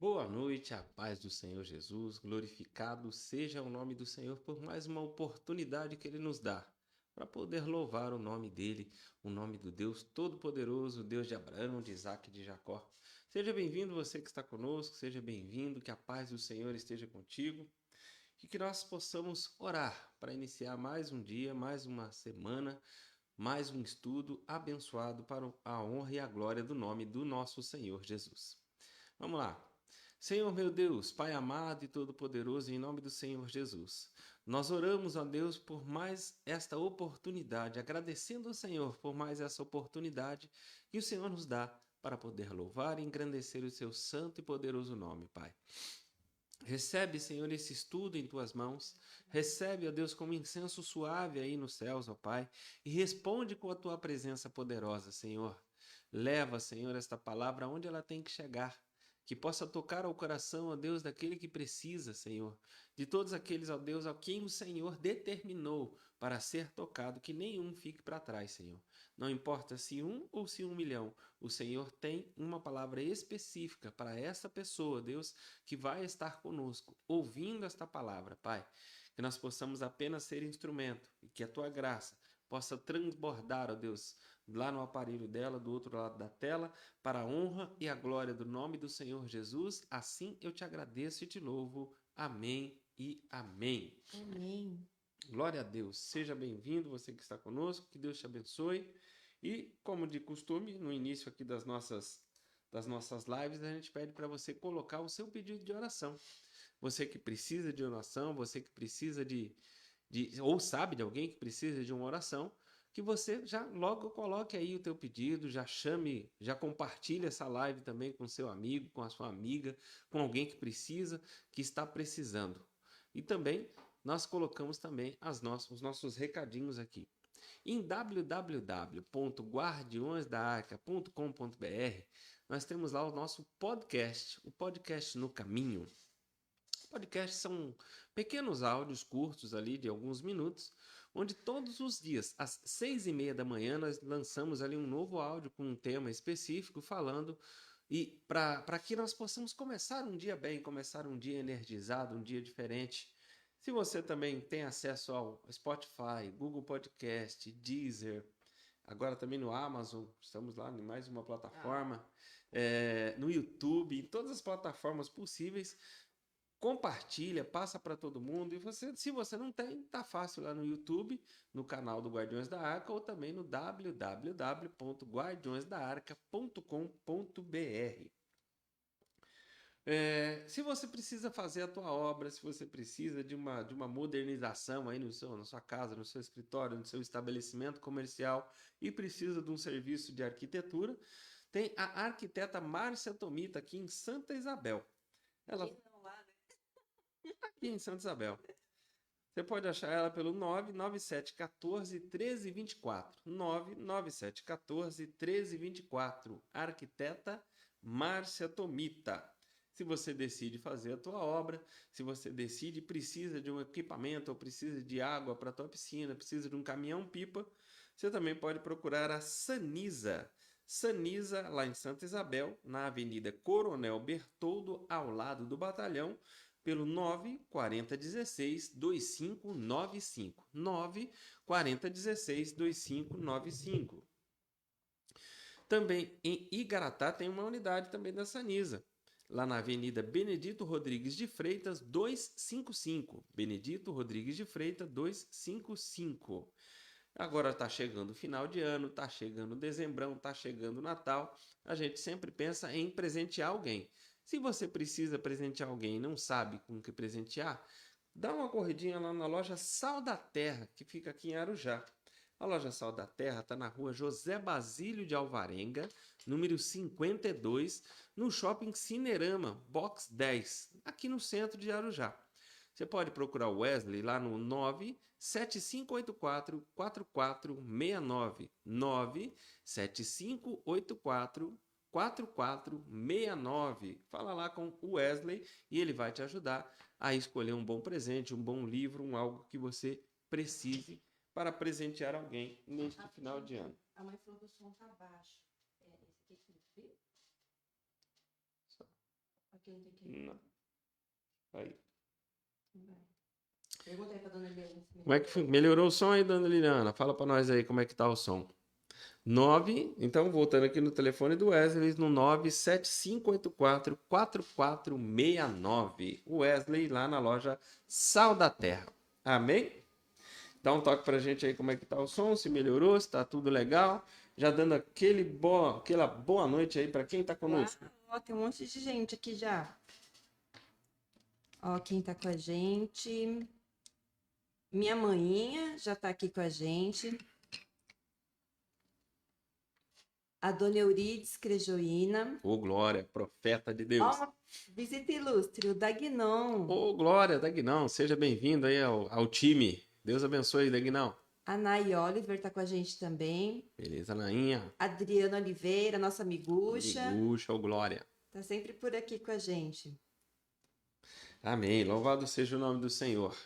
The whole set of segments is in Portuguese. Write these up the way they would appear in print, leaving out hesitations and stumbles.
Boa noite, a paz do Senhor Jesus, glorificado seja o nome do Senhor por mais uma oportunidade que Ele nos dá para poder louvar o nome dEle, o nome do Deus Todo-Poderoso, Deus de Abraão, de Isaac e de Jacó. Seja bem-vindo você que está conosco, seja bem-vindo, que a paz do Senhor esteja contigo e que nós possamos orar para iniciar mais um dia, mais uma semana, mais um estudo abençoado para a honra e a glória do nome do nosso Senhor Jesus. Vamos lá. Senhor meu Deus, Pai amado e todo-poderoso, em nome do Senhor Jesus, nós oramos a Deus por mais esta oportunidade, agradecendo ao Senhor por mais essa oportunidade que o Senhor nos dá para poder louvar e engrandecer o seu santo e poderoso nome, Pai. Recebe, Senhor, esse estudo em tuas mãos. Recebe, ó Deus, como incenso suave aí nos céus, ó Pai, e responde com a tua presença poderosa, Senhor. Leva, Senhor, esta palavra aonde ela tem que chegar. Que possa tocar ao coração, ó Deus, daquele que precisa, Senhor. De todos aqueles, ó Deus, a quem o Senhor determinou para ser tocado, que nenhum fique para trás, Senhor. Não importa se 1 ou se 1 milhão, o Senhor tem uma palavra específica para essa pessoa, Deus, que vai estar conosco, ouvindo esta palavra, Pai. Que nós possamos apenas ser instrumento e que a tua graça possa transbordar, ó Deus, lá no aparelho dela, do outro lado da tela, para a honra e a glória do nome do Senhor Jesus. Assim eu te agradeço e te louvo. Amém e amém. Amém. Glória a Deus. Seja bem-vindo, você que está conosco, que Deus te abençoe. E, como de costume, no início aqui das nossas lives, a gente pede para você colocar o seu pedido de oração. Você que precisa de oração, você que precisa ou sabe de alguém que precisa de uma oração, que você já logo coloque aí o teu pedido, já chame, já compartilhe essa live também com seu amigo, com a sua amiga, com alguém que precisa, que está precisando. E também nós colocamos também os nossos recadinhos aqui. Em www.guardiõesdaarca.com.br nós temos lá o nosso podcast, o podcast No Caminho. Podcasts são pequenos áudios curtos ali de alguns minutos, onde todos os dias, às 6:30 da manhã, nós lançamos ali um novo áudio com um tema específico falando e para que nós possamos começar um dia bem, começar um dia energizado, um dia diferente. Se você também tem acesso ao Spotify, Google Podcast, Deezer, agora também no Amazon, estamos lá em mais uma plataforma, no YouTube, em todas as plataformas possíveis, compartilha, passa para todo mundo. E você, se você não tem, tá fácil lá no YouTube, no canal do Guardiões da Arca, ou também no www.guardiõesdaarca.com.br. Se você precisa fazer a tua obra, se você precisa de uma modernização aí na sua casa, no seu escritório, no seu estabelecimento comercial e precisa de um serviço de arquitetura, tem a arquiteta Márcia Tomita aqui em Santa Isabel. Ela Quem não lá, né? aqui em Santa Isabel. Você pode achar ela pelo 99714 1324. 99714 1324. Arquiteta Márcia Tomita. Se você decide fazer a tua obra, se você decide precisa de um equipamento ou precisa de água para a tua piscina, precisa de um caminhão-pipa, você também pode procurar a Sanisa. Sanisa, lá em Santa Isabel, na Avenida Coronel Bertoldo, ao lado do batalhão, pelo 94016-2595. 94016-2595. Também em Igaratá tem uma unidade também da Sanisa, lá na Avenida Benedito Rodrigues de Freitas, 255. Benedito Rodrigues de Freitas, 255. Agora está chegando o final de ano, está chegando dezembrão, está chegando o Natal. A gente sempre pensa em presentear alguém. Se você precisa presentear alguém e não sabe com que presentear, dá uma corridinha lá na loja Sal da Terra, que fica aqui em Arujá. A loja Sal da Terra está na rua José Basílio de Alvarenga, número 52, no Shopping Cinerama, box 10, aqui no centro de Arujá. Você pode procurar o Wesley lá no 97584 4469. 97584 4469. Fala lá com o Wesley e ele vai te ajudar a escolher um bom presente, um bom livro, algo que você precise para presentear alguém neste final de ano. A mãe falou que o som tá baixo. Esse aqui, viu? Não. Aí. Pergunta aí pra dona Liliana. Como é que foi? Melhorou o som aí, dona Liliana? Fala pra nós aí como é que tá o som. 9, então voltando aqui no telefone do Wesley, no 97584-4469. O Wesley lá na loja Sal da Terra. Amém? Dá um toque pra gente aí como é que tá o som, se melhorou, se tá tudo legal. Já dando aquela boa noite aí pra quem tá conosco. Ó, tem um monte de gente aqui já. Ó, quem tá com a gente. Minha maninha já tá aqui com a gente. A dona Eurides Crejoína. Ô, Glória, profeta de Deus. Ó, uma visita ilustre, o Dagnon. Ô, Glória, Dagnão, seja bem-vindo aí ao time. Deus abençoe, Dagnão. A Nay Oliver tá com a gente também. Beleza, Nainha. Adriana Oliveira, nossa amigucha. Miguxa, ô Glória. Tá sempre por aqui com a gente. Amém. Louvado seja o nome do Senhor.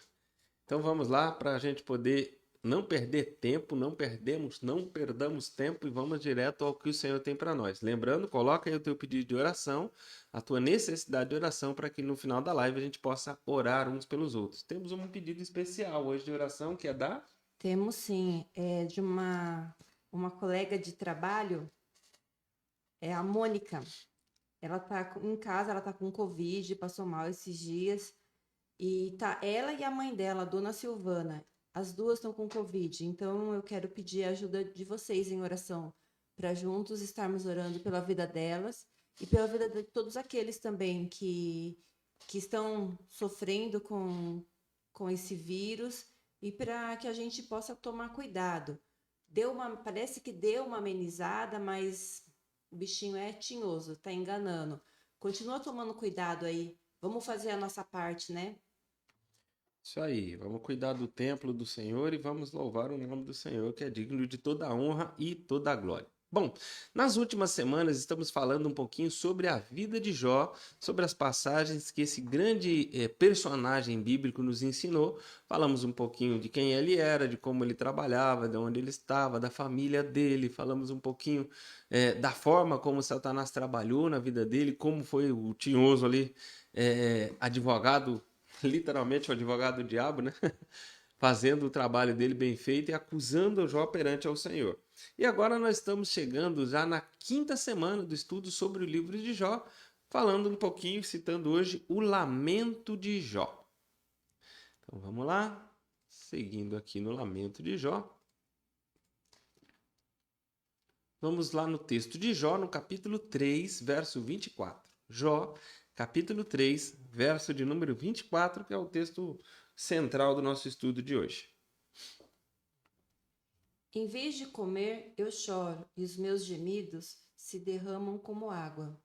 Então vamos lá para a gente poder não perder tempo, não perdamos tempo e vamos direto ao que o Senhor tem para nós. Lembrando, coloca aí o teu pedido de oração, a tua necessidade de oração, para que no final da live a gente possa orar uns pelos outros. Temos um pedido especial hoje de oração que é da... Temos sim, de uma colega de trabalho, é a Mônica. Ela tá em casa, ela tá com Covid, passou mal esses dias. E tá ela e a mãe dela, a dona Silvana. As duas estão com Covid. Então eu quero pedir a ajuda de vocês em oração, para juntos estarmos orando pela vida delas e pela vida de todos aqueles também que estão sofrendo com esse vírus e para que a gente possa tomar cuidado. Parece que deu uma amenizada, mas o bichinho é tinhoso, tá enganando. Continua tomando cuidado aí. Vamos fazer a nossa parte, né? Isso aí, vamos cuidar do templo do Senhor e vamos louvar o nome do Senhor, que é digno de toda a honra e toda a glória. Bom, nas últimas semanas estamos falando um pouquinho sobre a vida de Jó, sobre as passagens que esse grande personagem bíblico nos ensinou. Falamos um pouquinho de quem ele era, de como ele trabalhava, de onde ele estava, da família dele. Falamos um pouquinho da forma como Satanás trabalhou na vida dele, como foi o tinhoso ali, advogado, literalmente o advogado do diabo, né? Fazendo o trabalho dele bem feito e acusando o Jó perante ao Senhor. E agora nós estamos chegando já na 5ª semana do estudo sobre o livro de Jó, falando um pouquinho, citando hoje o lamento de Jó. Então vamos lá, seguindo aqui no lamento de Jó. Vamos lá no texto de Jó, no capítulo 3, verso 24. Jó, capítulo 3, verso de número 24, que é o texto central do nosso estudo de hoje. Em vez de comer, eu choro, e os meus gemidos se derramam como água.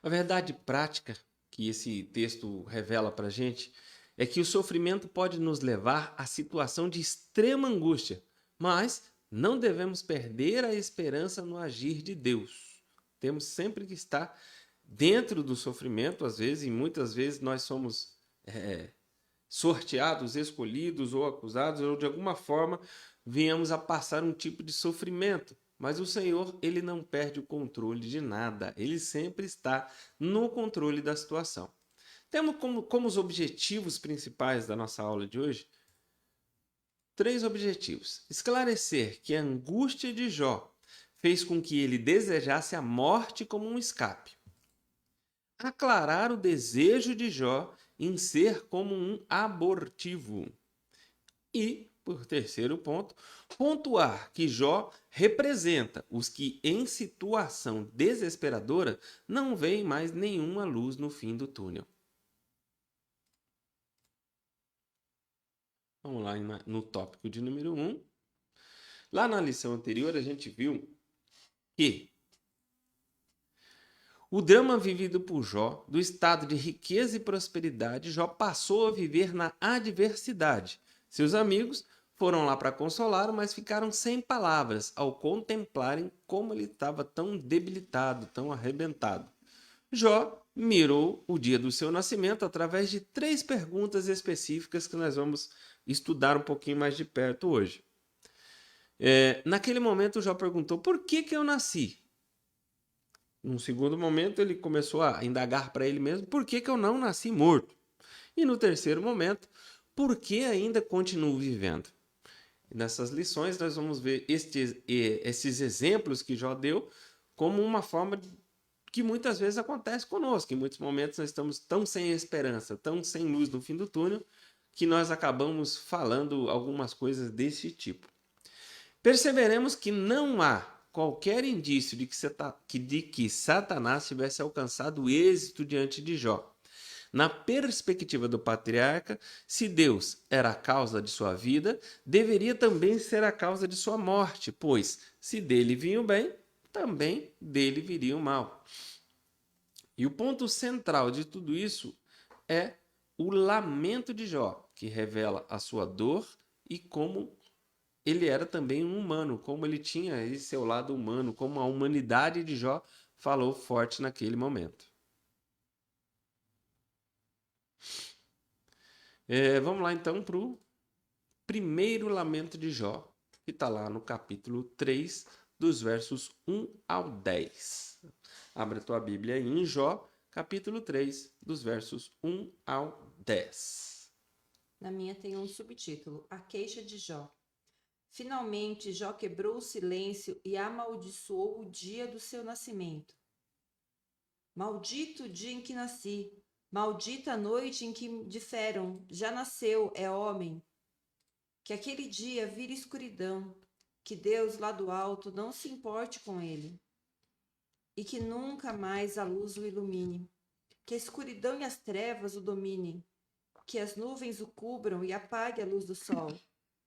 A verdade prática que esse texto revela para a gente é que o sofrimento pode nos levar à situação de extrema angústia, mas não devemos perder a esperança no agir de Deus. Temos sempre que estar dentro do sofrimento, às vezes, e muitas vezes nós somos sorteados, escolhidos ou acusados, ou de alguma forma venhamos a passar um tipo de sofrimento. Mas o Senhor, ele não perde o controle de nada. Ele sempre está no controle da situação. Temos como os objetivos principais da nossa aula de hoje 3 objetivos. Esclarecer que a angústia de Jó fez com que ele desejasse a morte como um escape. Aclarar o desejo de Jó em ser como um abortivo. E, por terceiro ponto, pontuar que Jó representa os que, em situação desesperadora, não veem mais nenhuma luz no fim do túnel. Vamos lá no tópico de número 1. Lá na lição anterior, a gente viu que o drama vivido por Jó, do estado de riqueza e prosperidade, Jó passou a viver na adversidade. Seus amigos foram lá para consolá-lo, mas ficaram sem palavras ao contemplarem como ele estava tão debilitado, tão arrebentado. Jó mirou o dia do seu nascimento através de 3 perguntas específicas que nós vamos estudar um pouquinho mais de perto hoje. Naquele momento, Jó perguntou: por que eu nasci? Num segundo momento, ele começou a indagar para ele mesmo por que eu não nasci morto. E no terceiro momento, por que ainda continuo vivendo? E nessas lições, nós vamos ver esses exemplos que Jó deu como uma forma que muitas vezes acontece conosco. Em muitos momentos, nós estamos tão sem esperança, tão sem luz no fim do túnel, que nós acabamos falando algumas coisas desse tipo. Perceberemos que não há qualquer indício de que Satanás tivesse alcançado êxito diante de Jó. Na perspectiva do patriarca, se Deus era a causa de sua vida, deveria também ser a causa de sua morte, pois, se dele vinha o bem, também dele viria o mal. E o ponto central de tudo isso é o lamento de Jó, que revela a sua dor e como ele era também um humano, como ele tinha esse seu lado humano, como a humanidade de Jó falou forte naquele momento. Vamos lá então para o primeiro lamento de Jó, que está lá no capítulo 3, dos versos 1 ao 10. Abre a tua Bíblia aí em Jó, capítulo 3, dos versos 1 ao 10. Na minha tem um subtítulo: A queixa de Jó. Finalmente, Jó quebrou o silêncio e amaldiçoou o dia do seu nascimento. Maldito o dia em que nasci, maldita a noite em que me disseram, já nasceu, é homem. Que aquele dia vire escuridão, que Deus lá do alto não se importe com ele, e que nunca mais a luz o ilumine. Que a escuridão e as trevas o dominem, que as nuvens o cubram e apague a luz do sol.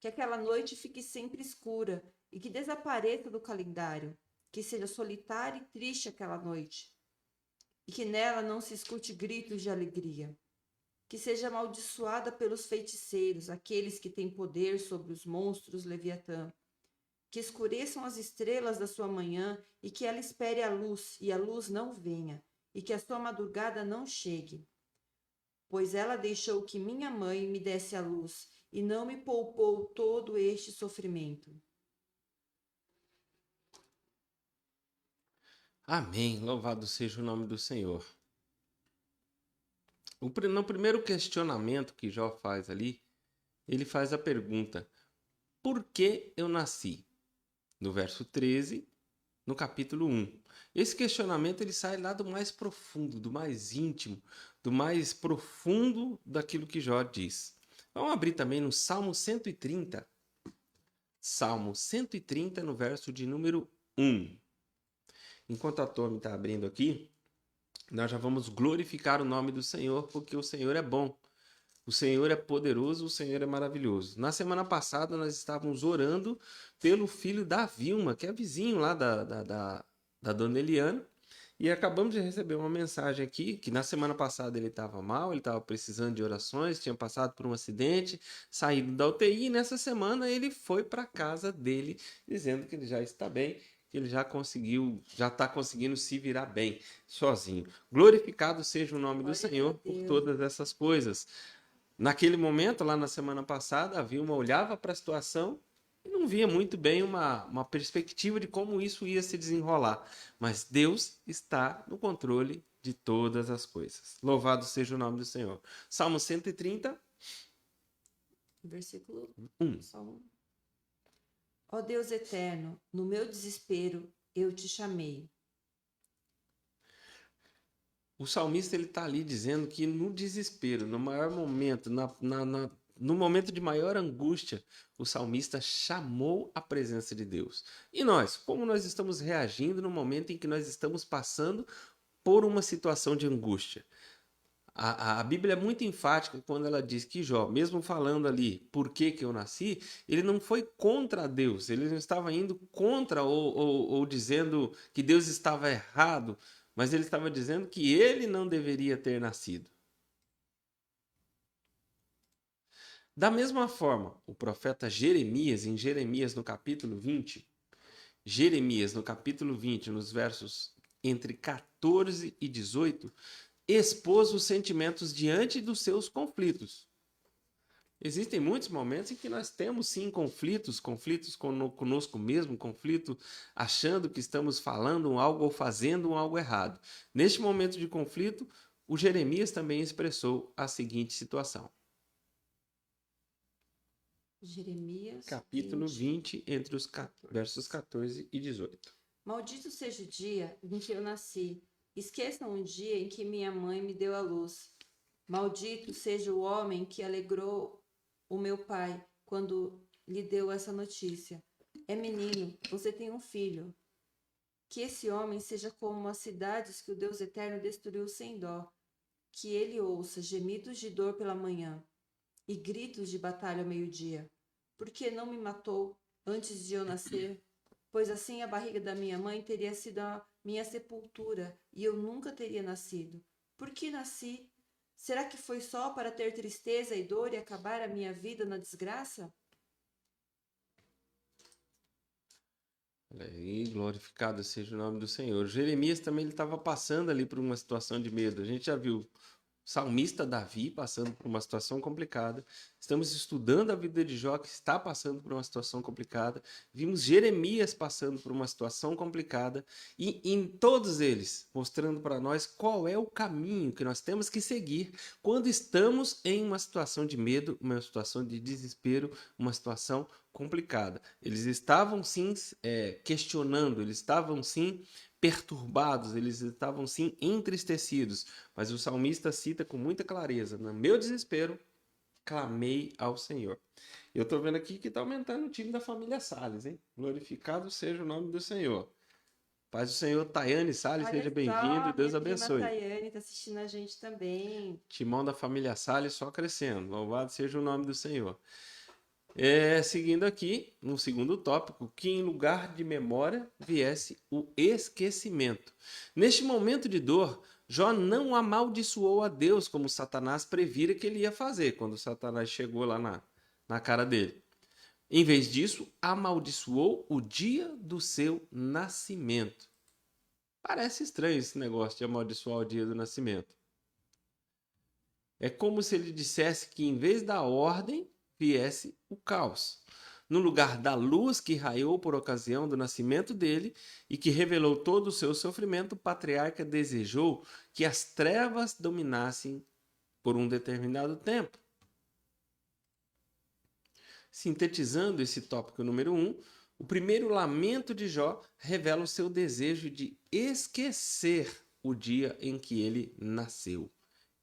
Que aquela noite fique sempre escura e que desapareça do calendário, que seja solitária e triste aquela noite, e que nela não se escute gritos de alegria. Que seja amaldiçoada pelos feiticeiros, aqueles que têm poder sobre os monstros Leviatã. Que escureçam as estrelas da sua manhã e que ela espere a luz, e a luz não venha, e que a sua madrugada não chegue. Pois ela deixou que minha mãe me desse a luz, e não me poupou todo este sofrimento. Amém. Louvado seja o nome do Senhor. No primeiro questionamento que Jó faz ali, ele faz a pergunta: por que eu nasci? No verso 13, no capítulo 1. Esse questionamento ele sai lá do mais profundo, do mais íntimo, do mais profundo daquilo que Jó diz. Vamos abrir também no Salmo 130. Salmo 130, no verso de número 1. Enquanto a Tommy está abrindo aqui, nós já vamos glorificar o nome do Senhor, porque o Senhor é bom. O Senhor é poderoso, o Senhor é maravilhoso. Na semana passada, nós estávamos orando pelo filho da Vilma, que é vizinho lá da Dona Eliana, e acabamos de receber uma mensagem aqui, que na semana passada ele estava mal, ele estava precisando de orações, tinha passado por um acidente, saído da UTI, e nessa semana ele foi para a casa dele, dizendo que ele já está bem, que ele já está conseguindo se virar bem, sozinho. Glorificado seja o nome do Senhor por todas essas coisas. Naquele momento, lá na semana passada, a Vilma olhava para a situação e não via muito bem uma perspectiva de como isso ia se desenrolar. Mas Deus está no controle de todas as coisas. Louvado seja o nome do Senhor. Salmo 130. Versículo 1. Ó Deus eterno, no meu desespero eu te chamei. O salmista ele está ali dizendo que no desespero, no maior momento, no momento de maior angústia, o salmista chamou a presença de Deus. E nós, como nós estamos reagindo no momento em que nós estamos passando por uma situação de angústia? A Bíblia é muito enfática quando ela diz que Jó, mesmo falando ali por que eu nasci, ele não foi contra Deus, ele não estava indo contra ou dizendo que Deus estava errado, mas ele estava dizendo que ele não deveria ter nascido. Da mesma forma, o profeta Jeremias, em Jeremias no capítulo 20, nos versos entre 14 e 18, expôs os sentimentos diante dos seus conflitos. Existem muitos momentos em que nós temos sim conflitos conosco mesmo, conflito achando que estamos falando um algo ou fazendo um algo errado. Neste momento de conflito, o Jeremias também expressou a seguinte situação. Jeremias Capítulo 20. 20, entre os versos 14 e 18. Maldito seja o dia em que eu nasci. Esqueçam o dia em que minha mãe me deu à luz. Maldito seja o homem que alegrou o meu pai quando lhe deu essa notícia. É menino, você tem um filho. Que esse homem seja como as cidades que o Deus Eterno destruiu sem dó. Que ele ouça gemidos de dor pela manhã e gritos de batalha ao meio-dia. Por que não me matou antes de eu nascer? Pois assim a barriga da minha mãe teria sido a minha sepultura e eu nunca teria nascido. Por que nasci? Será que foi só para ter tristeza e dor e acabar a minha vida na desgraça? E glorificado seja o nome do Senhor. Jeremias também estava passando ali por uma situação de medo. A gente já viu salmista Davi passando por uma situação complicada. Estamos estudando a vida de Jó, que está passando por uma situação complicada. Vimos Jeremias passando por uma situação complicada. E em todos eles, mostrando para nós qual é o caminho que nós temos que seguir quando estamos em uma situação de medo, uma situação de desespero, uma situação complicada. Eles estavam sim questionando, eles estavam sim perturbados, eles estavam sim entristecidos, mas o salmista cita com muita clareza: no meu desespero, clamei ao Senhor. Eu estou vendo aqui que está aumentando o time da família Salles, hein? Glorificado seja o nome do Senhor. Paz do Senhor, Tayane Salles, Olha seja só, bem-vindo e Deus minha prima abençoe. Tayane está assistindo a gente também. Timão da família Salles só crescendo. Louvado seja o nome do Senhor. Seguindo aqui, no segundo tópico, que em lugar de memória viesse o esquecimento. Neste momento de dor, Jó não amaldiçoou a Deus como Satanás previra que ele ia fazer quando Satanás chegou lá na cara dele. Em vez disso, amaldiçoou o dia do seu nascimento. Parece estranho esse negócio de amaldiçoar o dia do nascimento. É como se ele dissesse que em vez da ordem, viesse o caos. No lugar da luz que raiou por ocasião do nascimento dele e que revelou todo o seu sofrimento, o patriarca desejou que as trevas dominassem por um determinado tempo. Sintetizando esse tópico número 1, o primeiro lamento de Jó revela o seu desejo de esquecer o dia em que ele nasceu.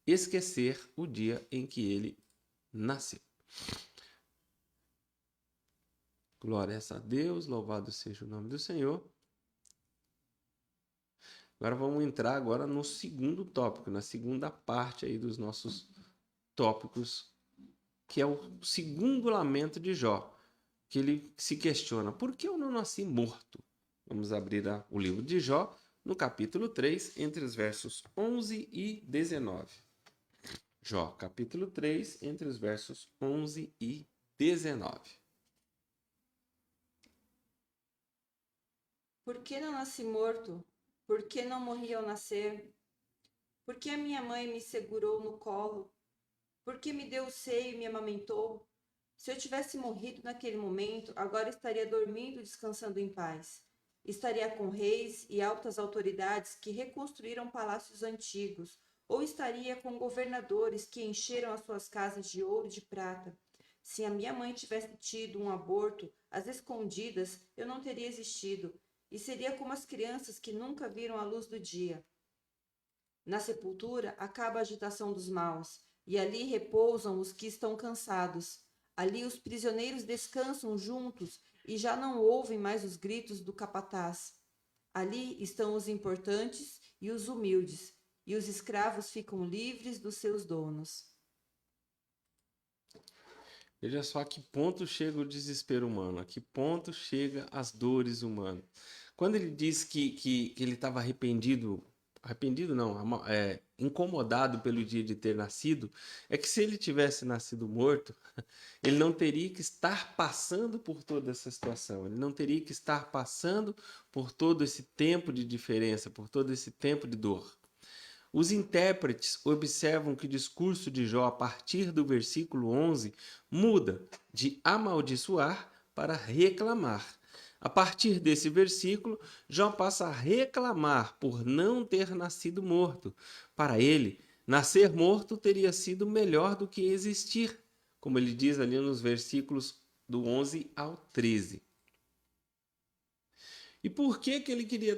Esquecer o dia em que ele nasceu. Glória a Deus, louvado seja o nome do Senhor. Agora vamos entrar agora no segundo tópico, na segunda parte aí dos nossos tópicos, que é o segundo lamento de Jó, que ele se questiona: por que eu não nasci morto? Vamos abrir o livro de Jó, no capítulo 3, entre os versos 11 e 19. Jó, capítulo 3, entre os versos 11 e 19. Por que não nasci morto? Por que não morri ao nascer? Por que a minha mãe me segurou no colo? Por que me deu o seio e me amamentou? Se eu tivesse morrido naquele momento, agora estaria dormindo, descansando em paz. Estaria com reis e altas autoridades que reconstruíram palácios antigos, ou estaria com governadores que encheram as suas casas de ouro e de prata. Se a minha mãe tivesse tido um aborto às escondidas, eu não teria existido, e seria como as crianças que nunca viram a luz do dia. Na sepultura acaba a agitação dos maus, e ali repousam os que estão cansados. Ali os prisioneiros descansam juntos e já não ouvem mais os gritos do capataz. Ali estão os importantes e os humildes, e os escravos ficam livres dos seus donos. Veja só a que ponto chega o desespero humano, a que ponto chega as dores humanas. Quando ele diz que ele estava arrependido não, incomodado pelo dia de ter nascido, é que se ele tivesse nascido morto, ele não teria que estar passando por toda essa situação, ele não teria que estar passando por todo esse tempo de diferença, por todo esse tempo de dor. Os intérpretes observam que o discurso de Jó, a partir do versículo 11, muda de amaldiçoar para reclamar. A partir desse versículo, Jó passa a reclamar por não ter nascido morto. Para ele, nascer morto teria sido melhor do que existir, como ele diz ali nos versículos do 11 ao 13. E por que ele queria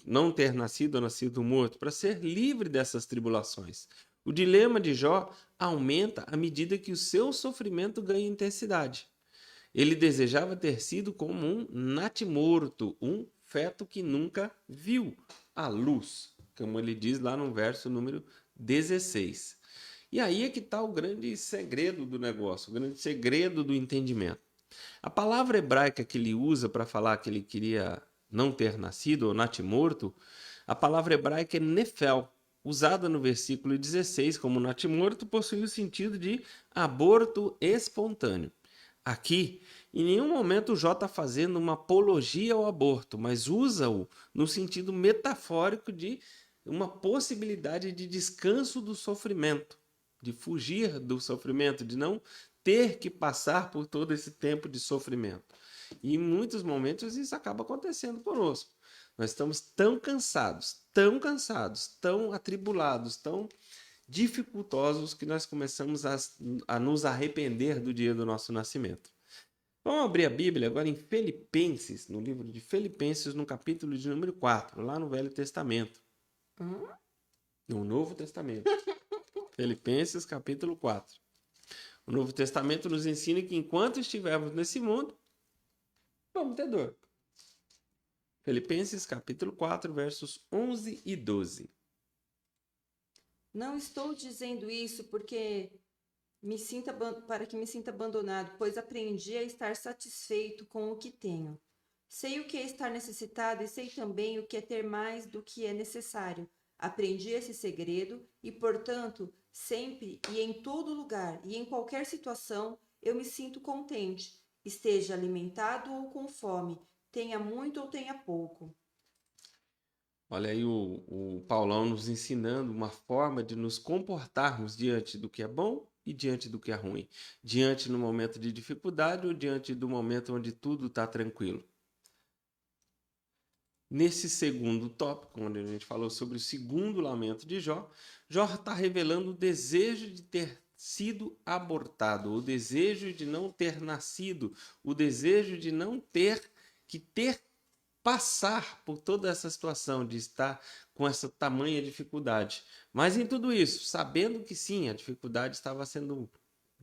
não ter nascido ou nascido morto? Para ser livre dessas tribulações. O dilema de Jó aumenta à medida que o seu sofrimento ganha intensidade. Ele desejava ter sido como um natimorto, um feto que nunca viu a luz, como ele diz lá no verso número 16. E aí é que está o grande segredo do negócio, o grande segredo do entendimento. A palavra hebraica que ele usa para falar que ele queria não ter nascido, ou natimorto, a palavra hebraica é nefel, usada no versículo 16 como natimorto, possui o sentido de aborto espontâneo. Aqui, em nenhum momento o Jó está fazendo uma apologia ao aborto, mas usa-o no sentido metafórico de uma possibilidade de descanso do sofrimento, de fugir do sofrimento, de não ter que passar por todo esse tempo de sofrimento. E em muitos momentos isso acaba acontecendo conosco. Nós estamos tão cansados, tão atribulados, tão dificultosos que nós começamos a nos arrepender do dia do nosso nascimento. Vamos abrir a Bíblia agora em Filipenses, no livro de Filipenses, no capítulo de número 4, lá no Velho Testamento. No Novo Testamento. Filipenses, capítulo 4. O Novo Testamento nos ensina que enquanto estivermos nesse mundo, vamos ter dor. Filipenses, capítulo 4, versos 11 e 12. Não estou dizendo isso para que me sinta abandonado, pois aprendi a estar satisfeito com o que tenho. Sei o que é estar necessitado e sei também o que é ter mais do que é necessário. Aprendi esse segredo e, portanto, sempre e em todo lugar e em qualquer situação, eu me sinto contente, esteja alimentado ou com fome, tenha muito ou tenha pouco. Olha aí o Paulão nos ensinando uma forma de nos comportarmos diante do que é bom e diante do que é ruim. Diante no momento de dificuldade ou diante do momento onde tudo está tranquilo. Nesse segundo tópico, onde a gente falou sobre o segundo lamento de Jó, Jó está revelando o desejo de ter sido abortado, o desejo de não ter nascido, o desejo de não ter que passar por toda essa situação de estar com essa tamanha dificuldade. Mas em tudo isso, sabendo que sim, a dificuldade estava sendo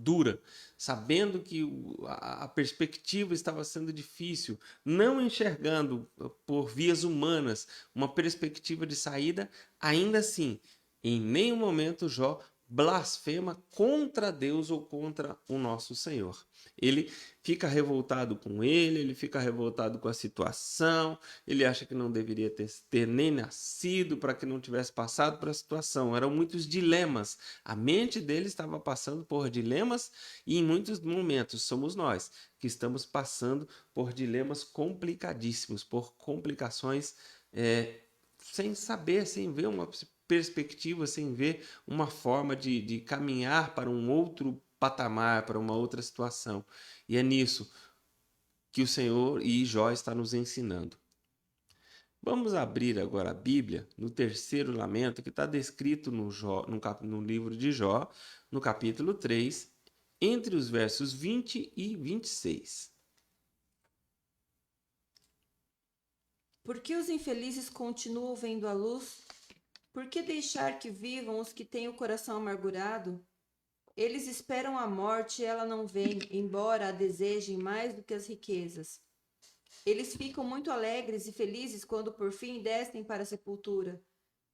dura, sabendo que a perspectiva estava sendo difícil, não enxergando por vias humanas uma perspectiva de saída, ainda assim, em nenhum momento Jó blasfema contra Deus ou contra o nosso Senhor. Ele fica revoltado com ele fica revoltado com a situação, ele acha que não deveria ter nem nascido para que não tivesse passado por a situação. Eram muitos dilemas. A mente dele estava passando por dilemas e em muitos momentos somos nós que estamos passando por dilemas complicadíssimos, por complicações sem saber, sem ver uma perspectiva, sem ver uma forma de caminhar para um outro patamar, para uma outra situação. E é nisso que o Senhor e Jó está nos ensinando. Vamos abrir agora a Bíblia no terceiro lamento que está descrito no livro de Jó, no capítulo 3, entre os versos 20 e 26. Por que os infelizes continuam vendo a luz? Por que deixar que vivam os que têm o coração amargurado? Eles esperam a morte e ela não vem, embora a desejem mais do que as riquezas. Eles ficam muito alegres e felizes quando por fim descem para a sepultura.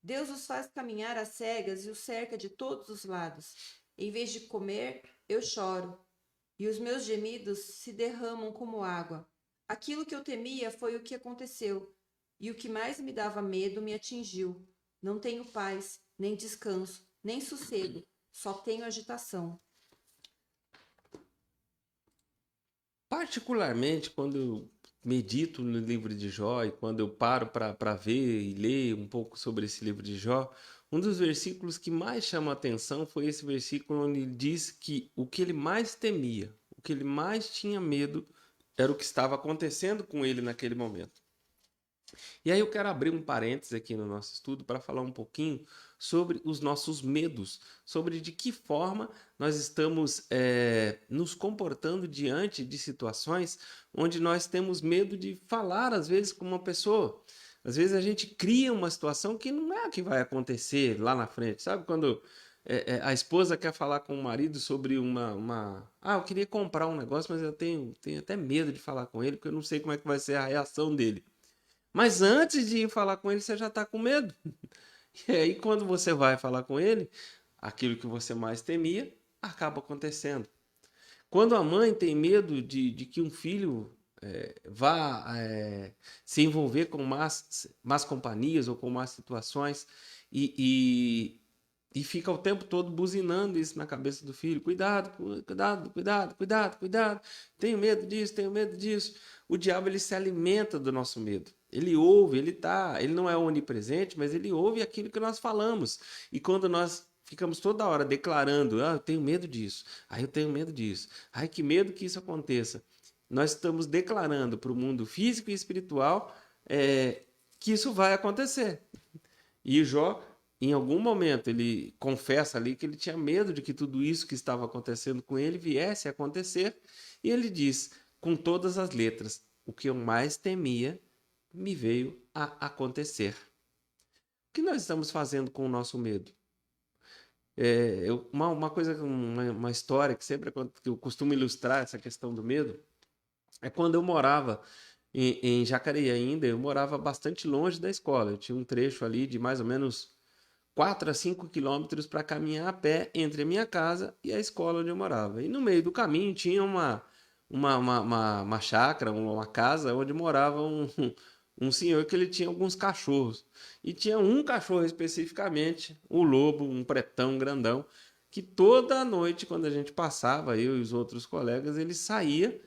Deus os faz caminhar às cegas e os cerca de todos os lados. Em vez de comer, eu choro, e os meus gemidos se derramam como água. Aquilo que eu temia foi o que aconteceu, e o que mais me dava medo me atingiu. Não tenho paz, nem descanso, nem sossego, só tenho agitação. Particularmente quando eu medito no livro de Jó e quando eu paro para ver e ler um pouco sobre esse livro de Jó, um dos versículos que mais chama a atenção foi esse versículo onde ele diz que o que ele mais temia, o que ele mais tinha medo, era o que estava acontecendo com ele naquele momento. E aí eu quero abrir um parênteses aqui no nosso estudo para falar um pouquinho sobre os nossos medos, sobre de que forma nós estamos nos comportando diante de situações onde nós temos medo de falar, às vezes, com uma pessoa. Às vezes a gente cria uma situação que não é a que vai acontecer lá na frente, sabe? Quando a esposa quer falar com o marido sobre eu queria comprar um negócio, mas eu tenho até medo de falar com ele, porque eu não sei como é que vai ser a reação dele. Mas antes de ir falar com ele, você já está com medo. E aí, quando você vai falar com ele, aquilo que você mais temia acaba acontecendo. Quando a mãe tem medo de que um filho vá se envolver com más companhias ou com más situações e fica o tempo todo buzinando isso na cabeça do filho. Cuidado, cuidado, cuidado, cuidado, cuidado. Tenho medo disso, tenho medo disso. O diabo ele se alimenta do nosso medo. Ele ouve, ele não é onipresente, mas ele ouve aquilo que nós falamos. E quando nós ficamos toda hora declarando, eu tenho medo disso, eu tenho medo disso, que medo que isso aconteça. Nós estamos declarando para o mundo físico e espiritual que isso vai acontecer. E Jó, em algum momento, ele confessa ali que ele tinha medo de que tudo isso que estava acontecendo com ele viesse a acontecer. E ele diz, com todas as letras, o que eu mais temia me veio a acontecer. O que nós estamos fazendo com o nosso medo? Uma história que sempre que eu costumo ilustrar essa questão do medo é quando eu morava em Jacareí ainda, eu morava bastante longe da escola. Eu tinha um trecho ali de mais ou menos 4 a 5 quilômetros para caminhar a pé entre a minha casa e a escola onde eu morava. E no meio do caminho tinha uma chácara, uma casa onde morava um senhor que ele tinha alguns cachorros. E tinha um cachorro especificamente, o lobo, um pretão grandão, que toda noite, quando a gente passava, eu e os outros colegas, ele saía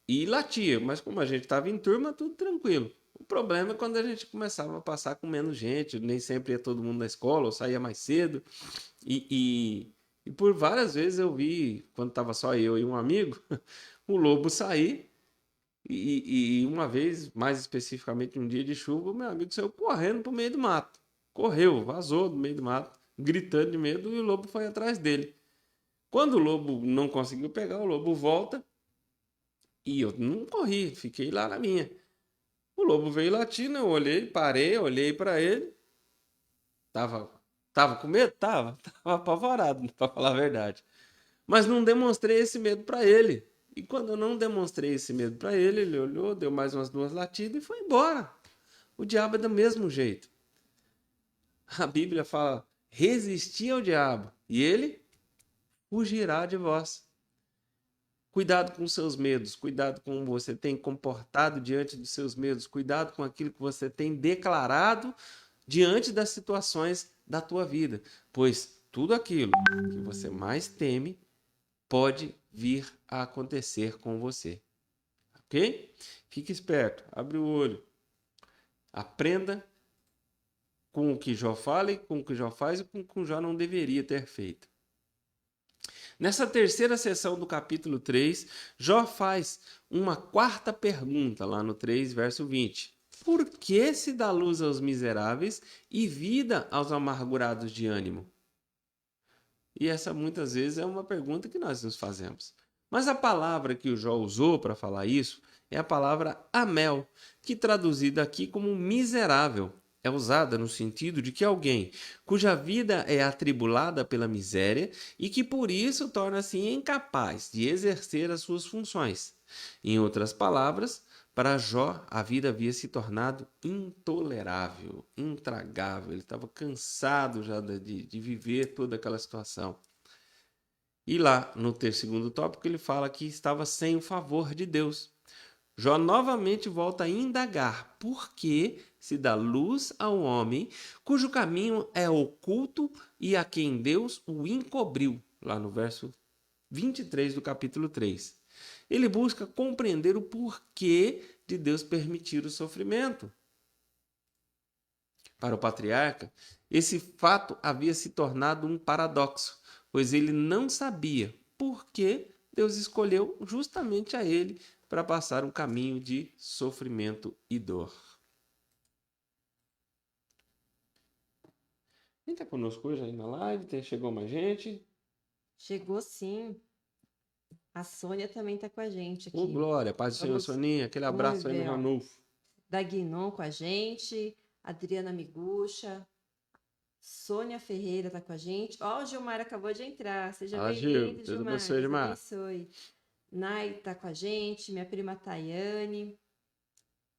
e latia. Mas como a gente estava em turma, tudo tranquilo. O problema é quando a gente começava a passar com menos gente, nem sempre ia todo mundo na escola, ou saía mais cedo. E por várias vezes eu vi, quando estava só eu e um amigo, o lobo sair. E uma vez, mais especificamente um dia de chuva, o meu amigo saiu correndo para o meio do mato. Correu, vazou do meio do mato, gritando de medo, e o lobo foi atrás dele. Quando o lobo não conseguiu pegar, o lobo volta e eu não corri, fiquei lá na minha. O lobo veio latindo, eu olhei, parei, olhei para ele. Tava com medo? Tava apavorado, para falar a verdade. Mas não demonstrei esse medo para ele. E quando eu não demonstrei esse medo para ele, ele olhou, deu mais umas 2 latidas e foi embora. O diabo é do mesmo jeito. A Bíblia fala: resisti ao diabo e ele fugirá de vós. Cuidado com seus medos, cuidado com como você tem comportado diante dos seus medos, cuidado com aquilo que você tem declarado diante das situações da tua vida, pois tudo aquilo que você mais teme pode vir a acontecer com você. Ok? Fique esperto, abre o olho, aprenda com o que Jó fala e com o que Jó faz e com o que Jó não deveria ter feito. Nessa terceira sessão do capítulo 3, Jó faz uma quarta pergunta lá no 3, verso 20. Por que se dá luz aos miseráveis e vida aos amargurados de ânimo? E essa muitas vezes é uma pergunta que nós nos fazemos. Mas a palavra que o Jó usou para falar isso é a palavra amel, que traduzida aqui como miserável, é usada no sentido de que alguém cuja vida é atribulada pela miséria e que por isso torna-se incapaz de exercer as suas funções. Em outras palavras, para Jó, a vida havia se tornado intolerável, intragável. Ele estava cansado já de viver toda aquela situação. E lá, no segundo tópico, ele fala que estava sem o favor de Deus. Jó novamente volta a indagar por que se dá luz ao homem cujo caminho é oculto e a quem Deus o encobriu, lá no verso 23 do capítulo 3. Ele busca compreender o porquê de Deus permitir o sofrimento. Para o patriarca, esse fato havia se tornado um paradoxo, pois ele não sabia por que Deus escolheu justamente a ele para passar um caminho de sofrimento e dor. Quem está conosco hoje aí na live? Chegou mais gente? Chegou sim. A Sônia também está com a gente Ô, aqui. glória, paz do Senhor, Soninha. Aquele abraço aí no Ranulfo. Da Guinon com a gente. Adriana Miguxa. Sônia Ferreira está com a gente. Ó, o Gilmar acabou de entrar. Seja bem-vindo, Gil. Gilmar. Deus abençoe. Nai está com a gente. Minha prima Tayane.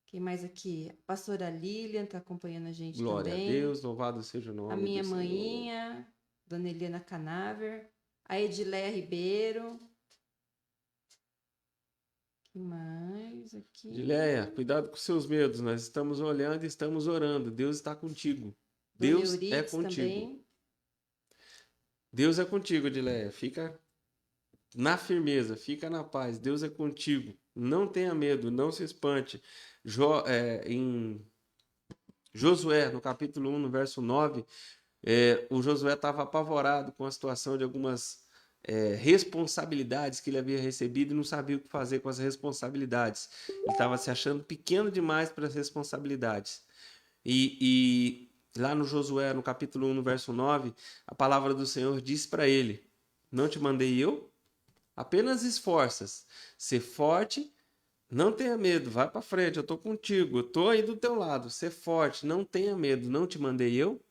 Quem mais aqui? A pastora Lilian está acompanhando a gente glória também. Glória a Deus, louvado seja o nome do Senhor. A minha maninha, Dona Helena Canaver. A Edileia Ribeiro. Que mais aqui? Edileia, cuidado com seus medos. Nós estamos olhando e estamos orando. Deus está contigo. Deus é contigo. Também. Deus é contigo, Edileia. Fica na firmeza, fica na paz. Deus é contigo. Não tenha medo, não se espante. Em Josué, no capítulo 1, no verso 9, o Josué estava apavorado com a situação de algumas responsabilidades que ele havia recebido e não sabia o que fazer com as responsabilidades. Ele estava se achando pequeno demais para as responsabilidades. E lá no Josué, no capítulo 1, no verso 9, a palavra do Senhor diz para ele: não te mandei eu? Apenas esforças, ser forte, não tenha medo, vai para frente, eu estou contigo, eu estou aí do teu lado, ser forte, não tenha medo, não te mandei eu?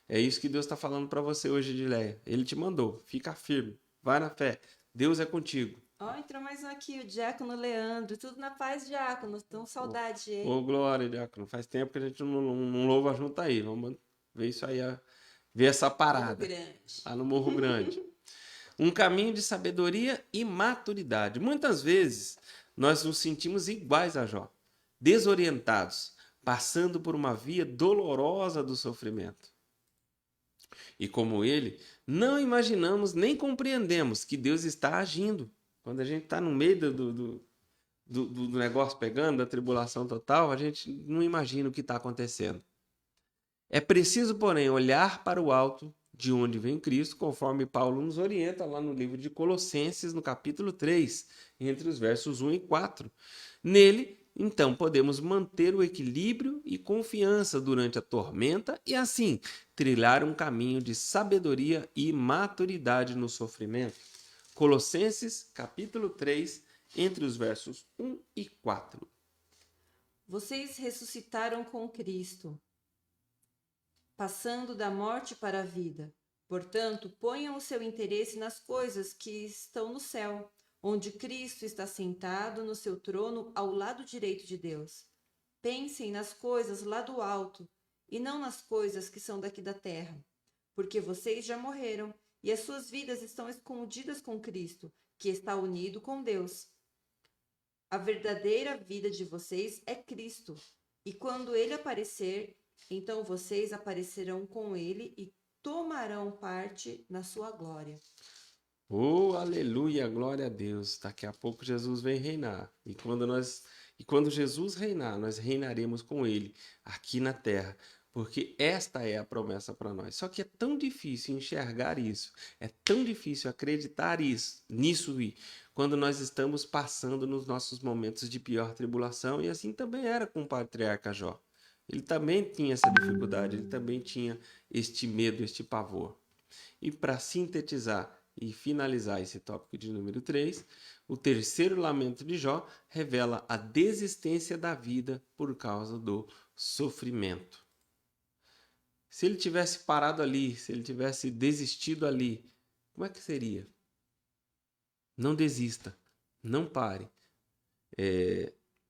É isso que Deus está falando para você hoje, Edileia. Ele te mandou, fica firme, vai na fé, Deus é contigo. Entrou mais um aqui, o Diácono Leandro, tudo na paz, Diácono, tão saudade, hein? Ô, glória, Diácono, faz tempo que a gente não louva junto aí, vamos ver isso aí, ver essa parada. Lá no Morro Grande. Um caminho de sabedoria e maturidade. Muitas vezes nós nos sentimos iguais a Jó, desorientados, passando por uma via dolorosa do sofrimento. E como ele, não imaginamos nem compreendemos que Deus está agindo. Quando a gente está no meio do negócio pegando, da tribulação total, a gente não imagina o que está acontecendo. É preciso, porém, olhar para o alto, de onde vem Cristo, conforme Paulo nos orienta lá no livro de Colossenses, no capítulo 3, entre os versos 1 e 4. Nele, então, podemos manter o equilíbrio e confiança durante a tormenta e, assim, trilhar um caminho de sabedoria e maturidade no sofrimento. Colossenses, capítulo 3, entre os versos 1 e 4. Vocês ressuscitaram com Cristo, passando da morte para a vida. Portanto, ponham o seu interesse nas coisas que estão no céu, onde Cristo está sentado no seu trono ao lado direito de Deus. Pensem nas coisas lá do alto, e não nas coisas que são daqui da terra, porque vocês já morreram, e as suas vidas estão escondidas com Cristo, que está unido com Deus. A verdadeira vida de vocês é Cristo, e quando Ele aparecer, então vocês aparecerão com Ele e tomarão parte na sua glória. Oh, aleluia, glória a Deus. Daqui a pouco Jesus vem reinar. E quando Jesus reinar, nós reinaremos com Ele aqui na terra. Porque esta é a promessa para nós. Só que é tão difícil enxergar isso, é tão difícil acreditar nisso quando nós estamos passando nos nossos momentos de pior tribulação. E assim também era com o patriarca Jó. Ele também tinha essa dificuldade, ele também tinha este medo, este pavor. E para sintetizar e finalizar esse tópico de número 3, o terceiro lamento de Jó revela a desistência da vida por causa do sofrimento. Se ele tivesse parado ali, se ele tivesse desistido ali, como é que seria? Não desista, não pare.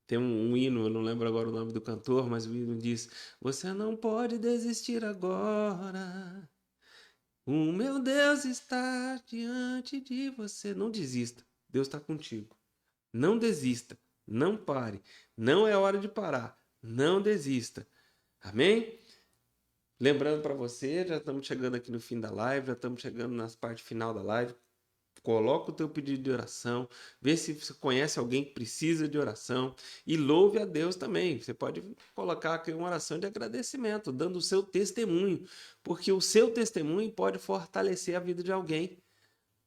Tem um hino, eu não lembro agora o nome do cantor, mas o hino diz: você não pode desistir agora. O meu Deus está diante de você. Não desista, Deus está contigo. Não desista, não pare. Não é hora de parar, não desista. Amém? Lembrando para você, já estamos chegando aqui no fim da live, já estamos chegando na parte final da live. coloca o teu pedido de oração, vê se você conhece alguém que precisa de oração e louve a Deus também. Você pode colocar aqui uma oração de agradecimento, dando o seu testemunho, porque o seu testemunho pode fortalecer a vida de alguém.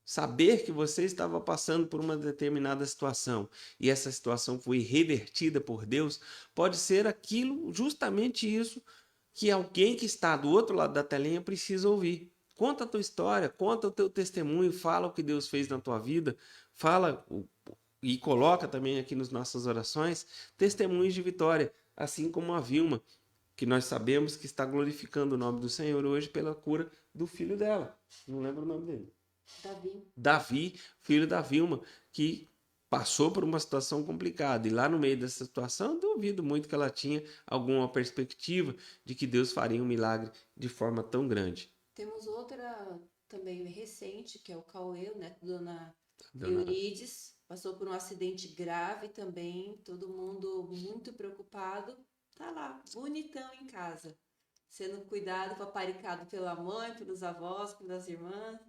Saber que você estava passando por uma determinada situação e essa situação foi revertida por Deus, pode ser aquilo, justamente isso, que alguém que está do outro lado da telinha precisa ouvir. Conta a tua história, conta o teu testemunho, fala o que Deus fez na tua vida, fala e coloca também aqui nas nossas orações testemunhos de vitória, assim como a Vilma, que nós sabemos que está glorificando o nome do Senhor hoje pela cura do filho dela. Não lembro o nome dele. Davi, filho da Vilma, que passou por uma situação complicada. E lá no meio dessa situação, eu duvido muito que ela tinha alguma perspectiva de que Deus faria um milagre de forma tão grande. Temos outra também recente, que é o Cauê, né? Dona Dona- Eurides, passou por um acidente grave também, todo mundo muito preocupado. Tá lá, bonitão em casa, sendo cuidado, paparicado pela mãe, pelos avós, pelas irmãs.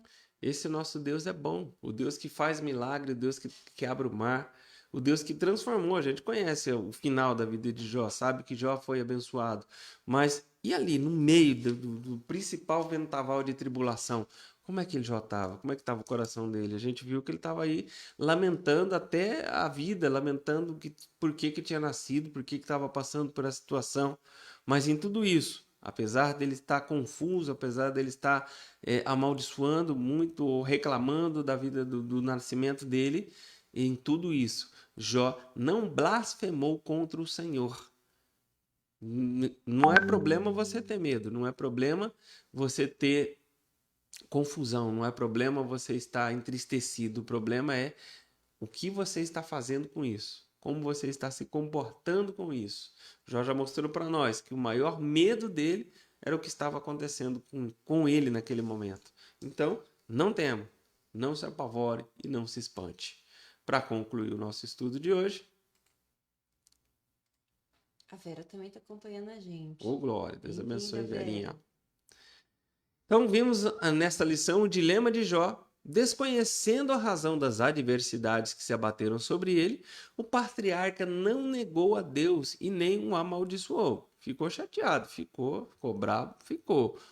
Esse nosso Deus é bom, o Deus que faz milagre, o Deus que abre o mar, o Deus que transformou. A gente conhece o final da vida de Jó, sabe que Jó foi abençoado. Mas e ali, no meio do principal vendaval de tribulação, como é que ele Jó estava? Como é que estava o coração dele? A gente viu que ele estava aí lamentando até a vida, lamentando por que tinha nascido, por que estava passando por essa situação. Mas em tudo isso, apesar dele estar confuso, apesar dele estar amaldiçoando muito ou reclamando da vida do nascimento dele, em tudo isso, Jó não blasfemou contra o Senhor. Não é problema você ter medo, não é problema você ter confusão, não é problema você estar entristecido. O problema é o que você está fazendo com isso, como você está se comportando com isso. Jó já mostrou para nós que o maior medo dele era o que estava acontecendo com ele naquele momento. Então, não tema, não se apavore e não se espante. Para concluir o nosso estudo de hoje, A Vera também está acompanhando a gente. ô glória, Deus abençoe, Bem-vinda, Verinha. Vera. Então, vimos nesta lição o dilema de Jó. Desconhecendo a razão das adversidades que se abateram sobre ele, o patriarca não negou a Deus e nem o amaldiçoou. Ficou chateado, ficou bravo,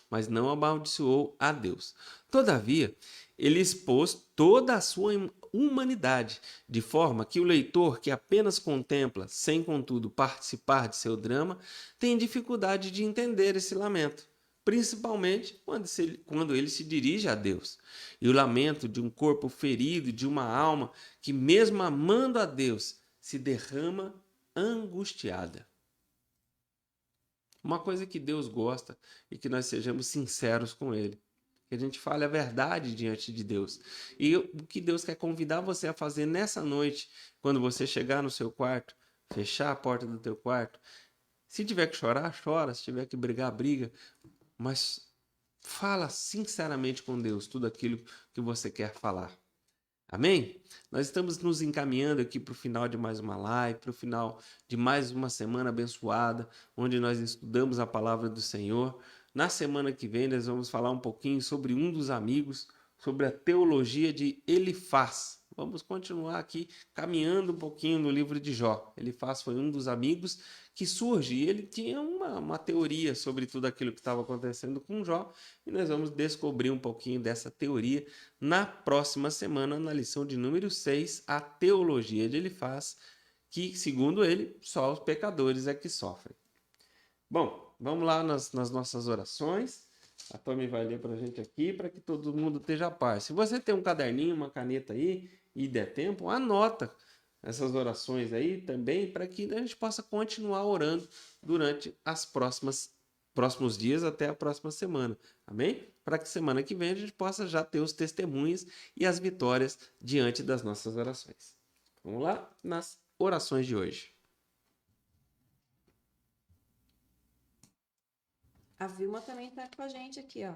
mas não amaldiçoou a Deus. Todavia, ele expôs toda a sua humanidade, de forma que o leitor que apenas contempla, sem contudo participar de seu drama, tem dificuldade de entender esse lamento, principalmente quando ele se dirige a Deus. E o lamento de um corpo ferido, de uma alma que, mesmo amando a Deus, se derrama angustiada. Uma coisa que Deus gosta e que nós sejamos sinceros com Ele. Que a gente fale a verdade diante de Deus. E o que Deus quer convidar você a fazer nessa noite, quando você chegar no seu quarto, fechar a porta do teu quarto. Se tiver que chorar, chora. Se tiver que brigar, briga. Mas fala sinceramente com Deus tudo aquilo que você quer falar. Amém? Nós estamos nos encaminhando aqui para o final de mais uma live, para o final de mais uma semana abençoada, onde nós estudamos a palavra do Senhor. Na semana que vem, nós vamos falar um pouquinho sobre um dos amigos, sobre a teologia de Elifaz. Vamos continuar aqui caminhando um pouquinho no livro de Jó. Elifaz foi um dos amigos que surge e ele tinha uma teoria sobre tudo aquilo que estava acontecendo com Jó e nós vamos descobrir um pouquinho dessa teoria na próxima semana, na lição de número 6, a teologia de Elifaz, que, segundo ele, só os pecadores é que sofrem. Bom, vamos lá nas nossas orações. A Tommy vai ler para a gente aqui, para que todo mundo esteja a par. Se você tem um caderninho, uma caneta aí, e der tempo, anota essas orações aí também, para que a gente possa continuar orando durante as próximos dias até a próxima semana. Amém? Para que semana que vem a gente possa já ter os testemunhos e as vitórias diante das nossas orações. Vamos lá nas orações de hoje. A Vilma também está com a gente aqui, ó.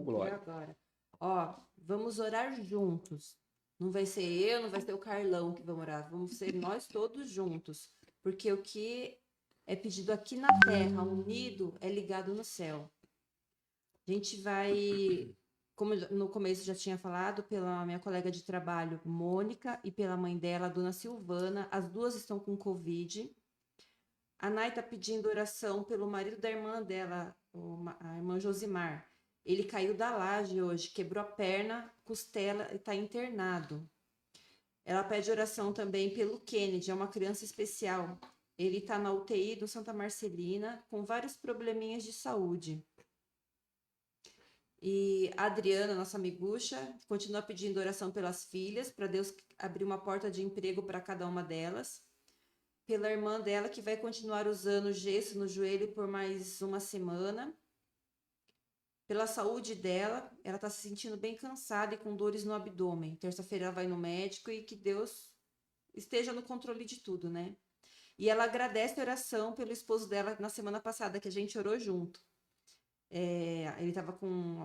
Glória. Agora. Ó, vamos orar juntos. Não vai ser eu, não vai ser o Carlão que vamos orar. Vamos ser nós todos juntos. Porque o que é pedido aqui na terra, unido, é ligado no céu. A gente vai como no começo já tinha falado, pela minha colega de trabalho, Mônica, e pela mãe dela, a dona Silvana. As duas estão com Covid. A Nai está pedindo oração pelo marido da irmã dela, a irmã Josimar. Ele caiu da laje hoje, quebrou a perna, costela e está internado. Ela pede oração também pelo Kennedy, é uma criança especial. Ele está na UTI do Santa Marcelina, com vários probleminhas de saúde. E a Adriana, nossa amigucha, continua pedindo oração pelas filhas, para Deus abrir uma porta de emprego para cada uma delas. Pela irmã dela, que vai continuar usando gesso no joelho por mais uma semana. Pela saúde dela, ela está se sentindo bem cansada e com dores no abdômen. Terça-feira ela vai no médico e que Deus esteja no controle de tudo, né? E ela agradece a oração pelo esposo dela na semana passada, que a gente orou junto. Ele estava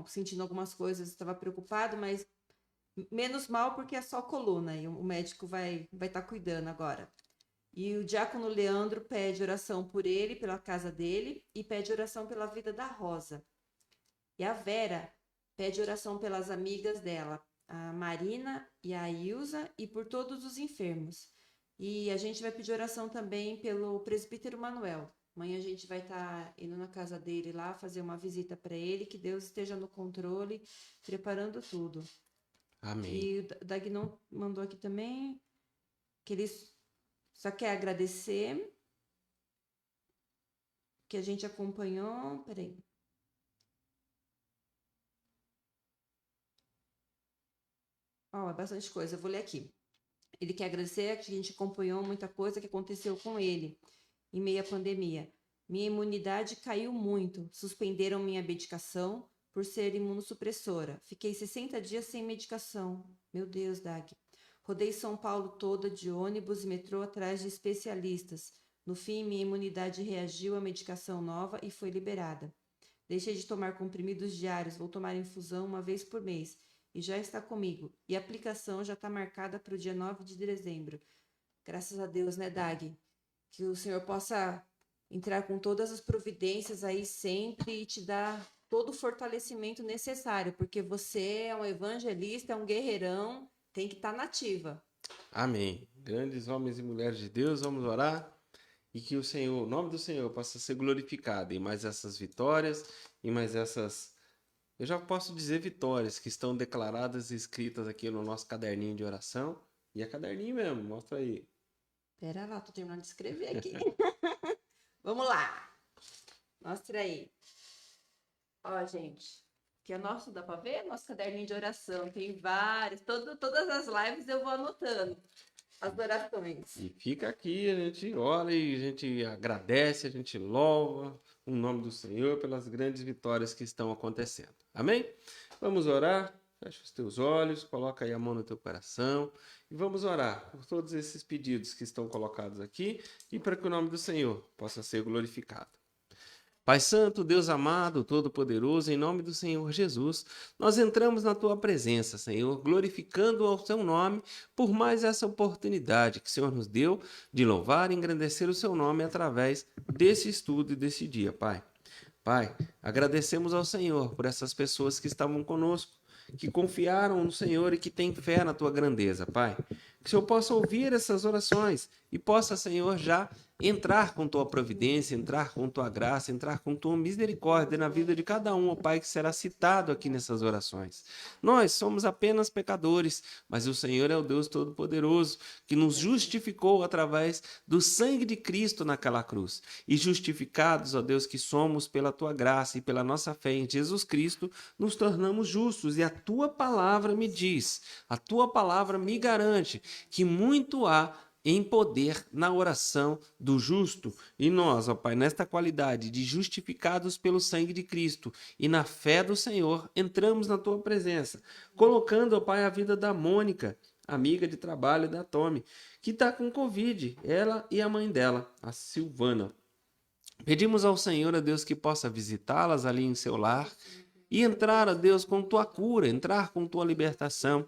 sentindo algumas coisas, estava preocupado, mas menos mal porque é só coluna e o médico vai estar cuidando agora. E o diácono Leandro pede oração por ele, pela casa dele, e pede oração pela vida da Rosa. E a Vera pede oração pelas amigas dela, a Marina e a Ilza, e por todos os enfermos. E a gente vai pedir oração também pelo presbítero Manuel. Amanhã a gente vai estar indo na casa dele lá, fazer uma visita para ele, que Deus esteja no controle, preparando tudo. Amém. E o Dagnon mandou aqui também que ele só quer agradecer que a gente acompanhou. Peraí. É bastante coisa, eu vou ler aqui. Ele quer agradecer que a gente acompanhou muita coisa que aconteceu com ele em meio à pandemia. Minha imunidade caiu muito, suspenderam minha medicação por ser imunossupressora. Fiquei 60 dias sem medicação. Meu Deus, Dag. Rodei São Paulo toda de ônibus e metrô atrás de especialistas. No fim, minha imunidade reagiu à medicação nova e foi liberada. Deixei de tomar comprimidos diários, vou tomar infusão uma vez por mês. E já está comigo. E a aplicação já está marcada para o dia 9 de dezembro. Graças a Deus, né, Dag? Que o Senhor possa entrar com todas as providências aí sempre e te dar todo o fortalecimento necessário, porque você é um evangelista, é um guerreirão, tem que estar nativa. Amém. Grandes homens e mulheres de Deus, vamos orar e que o nome do Senhor possa ser glorificado em mais essas vitórias, em mais essas, eu já posso dizer vitórias que estão declaradas e escritas aqui no nosso caderninho de oração. E é caderninho mesmo, mostra aí. Pera lá, tô terminando de escrever aqui. Vamos lá. Mostra aí. Ó, gente. Que é nosso, dá pra ver? Nosso caderninho de oração. Tem vários. Todas as lives eu vou anotando as orações. E fica aqui, a gente ora e a gente agradece, a gente louva o nome do Senhor pelas grandes vitórias que estão acontecendo. Amém? Vamos orar. Fecha os teus olhos, coloca aí a mão no teu coração e vamos orar por todos esses pedidos que estão colocados aqui e para que o nome do Senhor possa ser glorificado. Pai Santo, Deus amado, Todo-Poderoso, em nome do Senhor Jesus, nós entramos na Tua presença, Senhor, glorificando ao Seu nome por mais essa oportunidade que o Senhor nos deu de louvar e engrandecer o Seu nome através desse estudo e desse dia, Pai. Pai, agradecemos ao Senhor por essas pessoas que estavam conosco, que confiaram no Senhor e que têm fé na Tua grandeza, Pai. Que o Senhor possa ouvir essas orações e possa, Senhor, já entrar com Tua providência, entrar com Tua graça, entrar com Tua misericórdia na vida de cada um, ó Pai, que será citado aqui nessas orações. Nós somos apenas pecadores, mas o Senhor é o Deus Todo-Poderoso, que nos justificou através do sangue de Cristo naquela cruz. E justificados, ó Deus, que somos pela Tua graça e pela nossa fé em Jesus Cristo, nos tornamos justos. E a Tua palavra me diz, a Tua palavra me garante que muito há em poder na oração do justo. E nós, ó Pai, nesta qualidade de justificados pelo sangue de Cristo e na fé do Senhor, entramos na Tua presença, colocando, ó Pai, a vida da Mônica, amiga de trabalho da Tommy, que está com Covid, ela e a mãe dela, a Silvana. Pedimos ao Senhor, ó Deus, que possa visitá-las ali em seu lar, e entrar, ó Deus, com Tua cura, entrar com Tua libertação,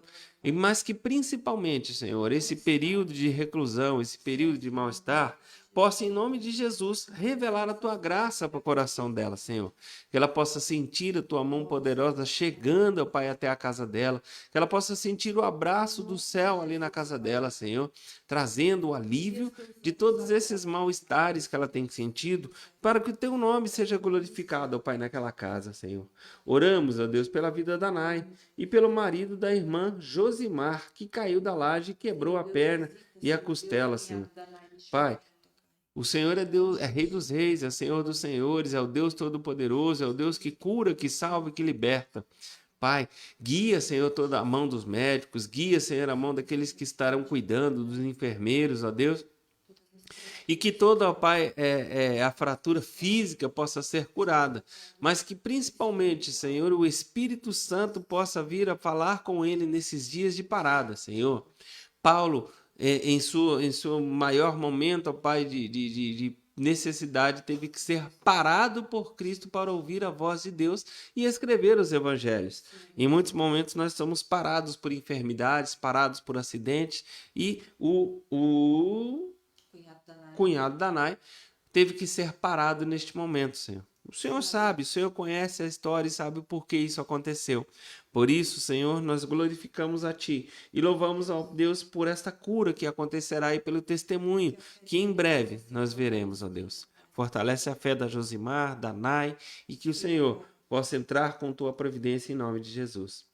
mas que principalmente, Senhor, esse período de reclusão, esse período de mal-estar, possa, em nome de Jesus, revelar a tua graça para o coração dela, Senhor. Que ela possa sentir a tua mão poderosa chegando, ó Pai, até a casa dela. Que ela possa sentir o abraço do céu ali na casa dela, Senhor, trazendo o alívio de todos esses mal-estares que ela tem sentido, para que o teu nome seja glorificado, ó Pai, naquela casa, Senhor. Oramos, ó Deus, pela vida da Nai e pelo marido da irmã Josimar, que caiu da laje e quebrou a perna e a costela, Senhor. Pai, o Senhor é Deus, é Rei dos Reis, é Senhor dos Senhores, é o Deus Todo-Poderoso, é o Deus que cura, que salva e que liberta. Pai, guia, Senhor, toda a mão dos médicos, guia, Senhor, a mão daqueles que estarão cuidando, dos enfermeiros, ó Deus. E que toda, ó Pai, a fratura física possa ser curada, mas que principalmente, Senhor, o Espírito Santo possa vir a falar com ele nesses dias de parada, Senhor. Paulo, em seu maior momento, ó Pai, de necessidade, teve que ser parado por Cristo para ouvir a voz de Deus e escrever os evangelhos. Em muitos momentos nós somos parados por enfermidades, parados por acidentes, e o cunhado da Nai teve que ser parado neste momento, Senhor. O Senhor sabe, o Senhor conhece a história e sabe o porquê isso aconteceu. Por isso, Senhor, nós glorificamos a Ti e louvamos ao Deus por esta cura que acontecerá e pelo testemunho que em breve nós veremos, ó Deus. Fortalece a fé da Josimar, da Nai, e que o Senhor possa entrar com Tua providência em nome de Jesus.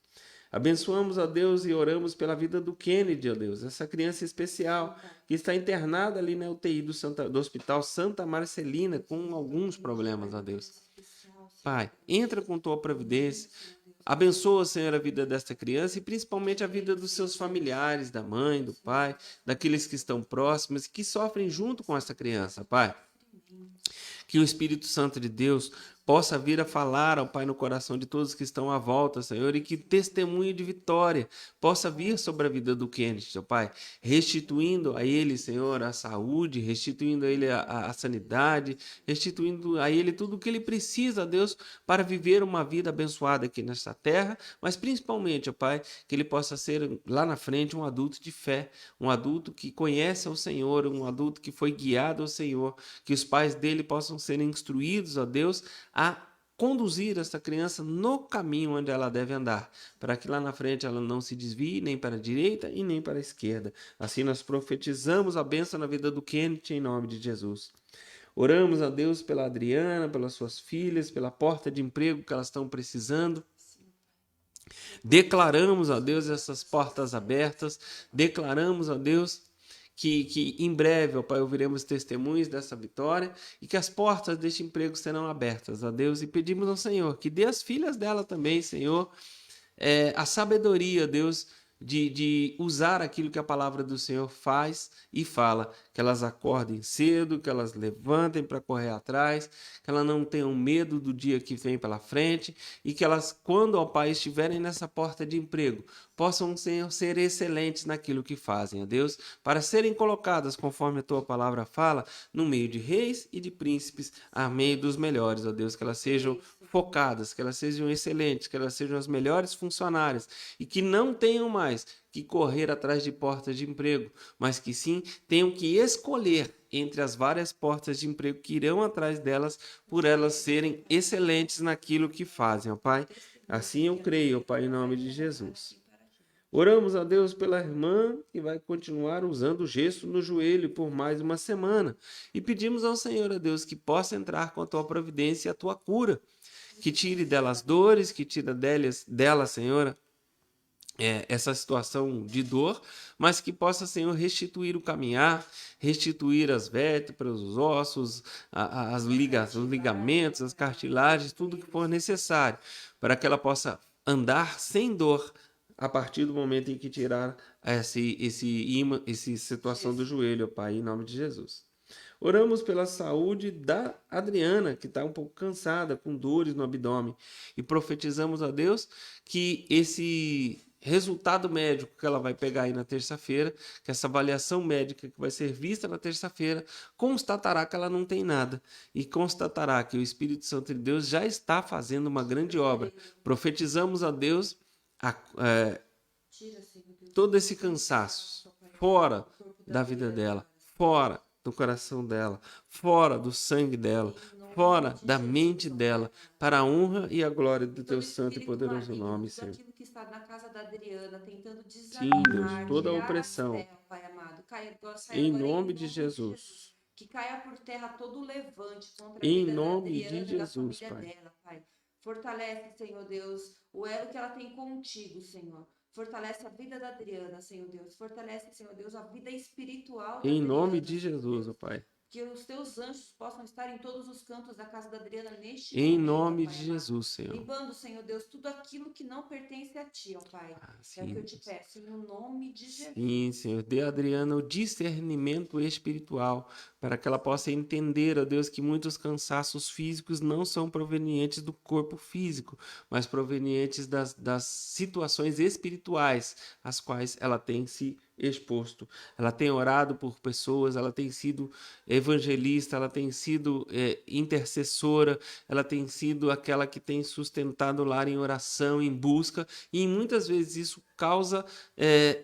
Abençoamos, ó Deus, e oramos pela vida do Kennedy, ó Deus, essa criança especial que está internada ali na UTI do Hospital Santa Marcelina com alguns problemas, ó Deus. Pai, entra com Tua providência, abençoa, Senhor, a vida desta criança e principalmente a vida dos seus familiares, da mãe, do pai, daqueles que estão próximos e que sofrem junto com essa criança, Pai. Que o Espírito Santo de Deus possa vir a falar, ó Pai, no coração de todos que estão à volta, Senhor, e que testemunho de vitória possa vir sobre a vida do Kennedy, ó Pai, restituindo a ele, Senhor, a saúde, restituindo a ele a sanidade, restituindo a ele tudo o que ele precisa, Deus, para viver uma vida abençoada aqui nesta terra, mas principalmente, ó Pai, que ele possa ser lá na frente um adulto de fé, um adulto que conhece ao Senhor, um adulto que foi guiado ao Senhor, que os pais dele possam ser instruídos, ó Deus, a conduzir essa criança no caminho onde ela deve andar, para que lá na frente ela não se desvie nem para a direita e nem para a esquerda. Assim nós profetizamos a bênção na vida do Kennedy em nome de Jesus. Oramos a Deus pela Adriana, pelas suas filhas, pela porta de emprego que elas estão precisando. Declaramos a Deus essas portas abertas, declaramos a Deus que em breve, ó Pai, ouviremos testemunhos dessa vitória e que as portas deste emprego serão abertas, ó Deus, e pedimos ao Senhor que dê às filhas dela também, Senhor, a sabedoria, Deus, de usar aquilo que a palavra do Senhor faz e fala, que elas acordem cedo, que elas levantem para correr atrás, que elas não tenham medo do dia que vem pela frente e que elas, quando, ó Pai, estiverem nessa porta de emprego, possam, Senhor, ser excelentes naquilo que fazem, ó Deus, para serem colocadas, conforme a Tua palavra fala, no meio de reis e de príncipes, a meio dos melhores, ó Deus, que elas sejam focadas, que elas sejam excelentes, que elas sejam as melhores funcionárias e que não tenham mais que correr atrás de portas de emprego, mas que sim tenham que escolher entre as várias portas de emprego que irão atrás delas, por elas serem excelentes naquilo que fazem, ó Pai. Assim eu creio, ó Pai, em nome de Jesus. Oramos a Deus pela irmã que vai continuar usando gesso no joelho por mais uma semana. E pedimos ao Senhor, a Deus, que possa entrar com a Tua providência e a Tua cura. Que tire dela as dores, que tire dela, Senhor, essa situação de dor, mas que possa, Senhor, restituir o caminhar, restituir as vértebras, os ossos, os ligamentos, as cartilagens, tudo que for necessário, para que ela possa andar sem dor a partir do momento em que tirar essa situação do joelho, Pai, em nome de Jesus. Oramos pela saúde da Adriana, que está um pouco cansada, com dores no abdômen, e profetizamos a Deus que esse resultado médico que ela vai pegar aí na terça-feira, que essa avaliação médica que vai ser vista na terça-feira, constatará que ela não tem nada e constatará que o Espírito Santo de Deus já está fazendo uma grande obra. Profetizamos a Deus todo esse cansaço fora da vida dela, fora do coração dela, fora do sangue dela, Em nome fora de da Jesus, mente ó Pai dela, amado. para a honra e a glória do E teu todo santo e espírito poderoso maligno, nome, tudo Senhor. aquilo que está na casa da Adriana, tentando Sim, Deus, desanimar, toda a tirar a opressão, fé, ó Pai amado, sai em agora nome em de nome de Jesus. Jesus. Que caia por terra todo levante contra a Em vida da nome de Adriana e da Jesus, família Pai. dela, Pai. Fortalece, Senhor Deus, o elo que ela tem contigo, Senhor. Fortalece a vida da Adriana, Senhor Deus. Fortalece, Senhor Deus, a vida espiritual da Em nome Adriana, de Senhor Jesus, ó Deus. Pai. Que os teus anjos possam estar em todos os cantos da casa da Adriana neste Em momento, ó nome Pai de amado. Jesus, Senhor. Limpando, Senhor Deus, tudo aquilo que não pertence a Ti, ó Pai. Ah, É o que sim, eu te Deus. peço, no nome de Sim, Jesus. Senhor. Dê a Adriana o discernimento espiritual para que ela possa entender, ó Deus, que muitos cansaços físicos não são provenientes do corpo físico, mas provenientes das situações espirituais às quais ela tem se exposto. Ela tem orado por pessoas, ela tem sido evangelista, ela tem sido intercessora, ela tem sido aquela que tem sustentado o lar em oração, em busca, e muitas vezes isso causa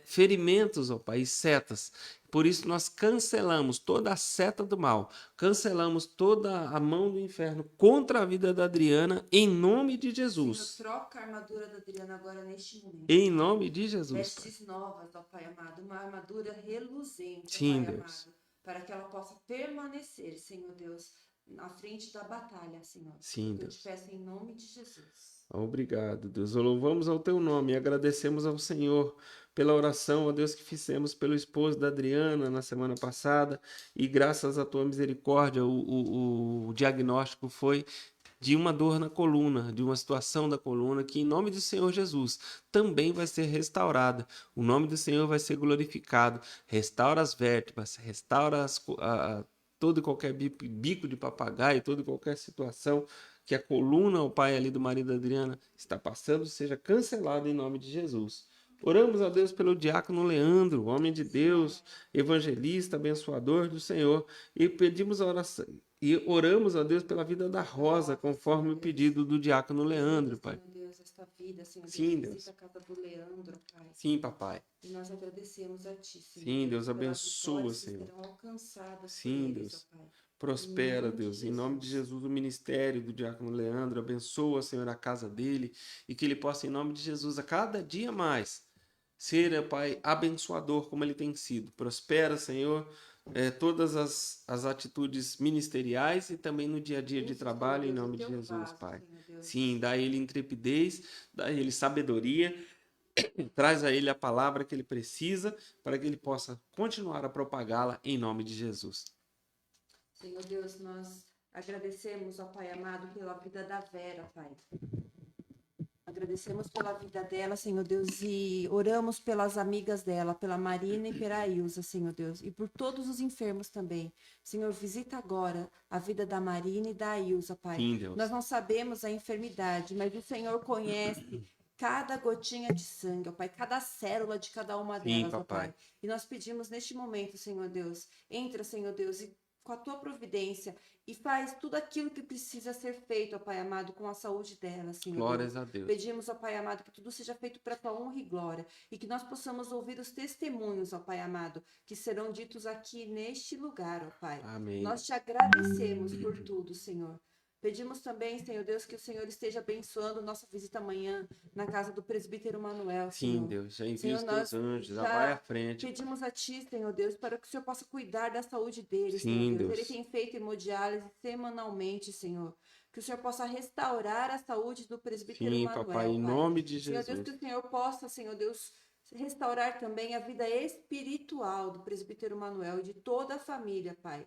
ferimentos, ó Pai, e setas. Por isso nós cancelamos toda a seta do mal, cancelamos toda a mão do inferno contra a vida da Adriana, em nome de Senhor, Jesus. troca a armadura da Adriana agora neste momento. Em Pai. nome de Jesus, Pai. Vestes novas, ó Pai amado, uma armadura reluzente, ó Sim, Pai Deus. amado, para que ela possa permanecer, Senhor Deus, na frente da batalha, Senhor. Sim, Que eu te Deus. peço em nome de Jesus. Obrigado, Deus. Louvamos ao teu nome e agradecemos ao Senhor pela oração, ó Deus, que fizemos pelo esposo da Adriana na semana passada, e graças à tua misericórdia, o diagnóstico foi de uma dor na coluna, de uma situação da coluna, que em nome do Senhor Jesus também vai ser restaurada. O nome do Senhor vai ser glorificado. Restaura as vértebras, restaura todo e qualquer bico de papagaio, toda e qualquer situação que a coluna, o pai ali do marido da Adriana, está passando, seja cancelada em nome de Jesus. Oramos a Deus pelo diácono Leandro, homem de Deus, evangelista, abençoador do Senhor, e pedimos a oração. E oramos a Deus pela vida da Rosa, conforme o pedido do diácono Leandro, Pai. Senhor Deus, esta vida, Senhor Sim, Deus, Deus. visita a casa do Leandro, Pai. Sim, papai. E nós agradecemos a Ti, Senhor. Sim, Deus, pelas abençoa, vitórias que Senhor. serão alcançadas Sim, por eles, Deus. ó Pai. Prospera, Em nome de Deus, em nome de Jesus. Jesus, o ministério do diácono Leandro. Abençoa, Senhor, a casa dele, e que ele possa, em nome de Jesus, a cada dia mais ser, Pai, abençoador como ele tem sido. Prospera, Senhor, todas as atitudes ministeriais e também no dia a dia de Usa, trabalho, em Senhor Deus, o nome de teu Jesus, vaso, Pai. Senhor Deus. Sim, dá a ele intrepidez, dá a ele sabedoria, traz a ele a palavra que ele precisa para que ele possa continuar a propagá-la em nome de Jesus. Senhor Deus, nós agradecemos, ó Pai amado, pela vida da Vera, Pai. Agradecemos pela vida dela, Senhor Deus, e oramos pelas amigas dela, pela Marina e pela Ilza, Senhor Deus, e por todos os enfermos também. Senhor, visita agora a vida da Marina e da Ilza, Pai. Sim, Deus. Nós não sabemos a enfermidade, mas o Senhor conhece cada gotinha de sangue, ó Pai, cada célula de cada uma Sim, delas, ó papai. Pai. E nós pedimos neste momento, Senhor Deus, entra, Senhor Deus, e com a tua providência, e faz tudo aquilo que precisa ser feito, ó Pai amado, com a saúde dela, Senhor Deus. Glórias a Deus. Pedimos, ó Pai amado, que tudo seja feito para a tua honra e glória, e que nós possamos ouvir os testemunhos, ó Pai amado, que serão ditos aqui neste lugar, ó Pai. Amém. Nós te agradecemos por tudo, Senhor. Pedimos também, Senhor Deus, que o Senhor esteja abençoando nossa visita amanhã na casa do presbítero Manuel, Senhor. Sim, Deus. Já envia Senhor, os teus nós anjos, já já vai à frente. Pedimos a Ti, Senhor Deus, para que o Senhor possa cuidar da saúde dele, Sim, Senhor Deus. Deus. Ele tem feito hemodiálise semanalmente, Senhor. Que o Senhor possa restaurar a saúde do presbítero Sim, Manuel, papai, em Pai. nome de Senhor Deus, Jesus. que o Senhor possa, Senhor Deus, restaurar também a vida espiritual do presbítero Manuel e de toda a família, Pai.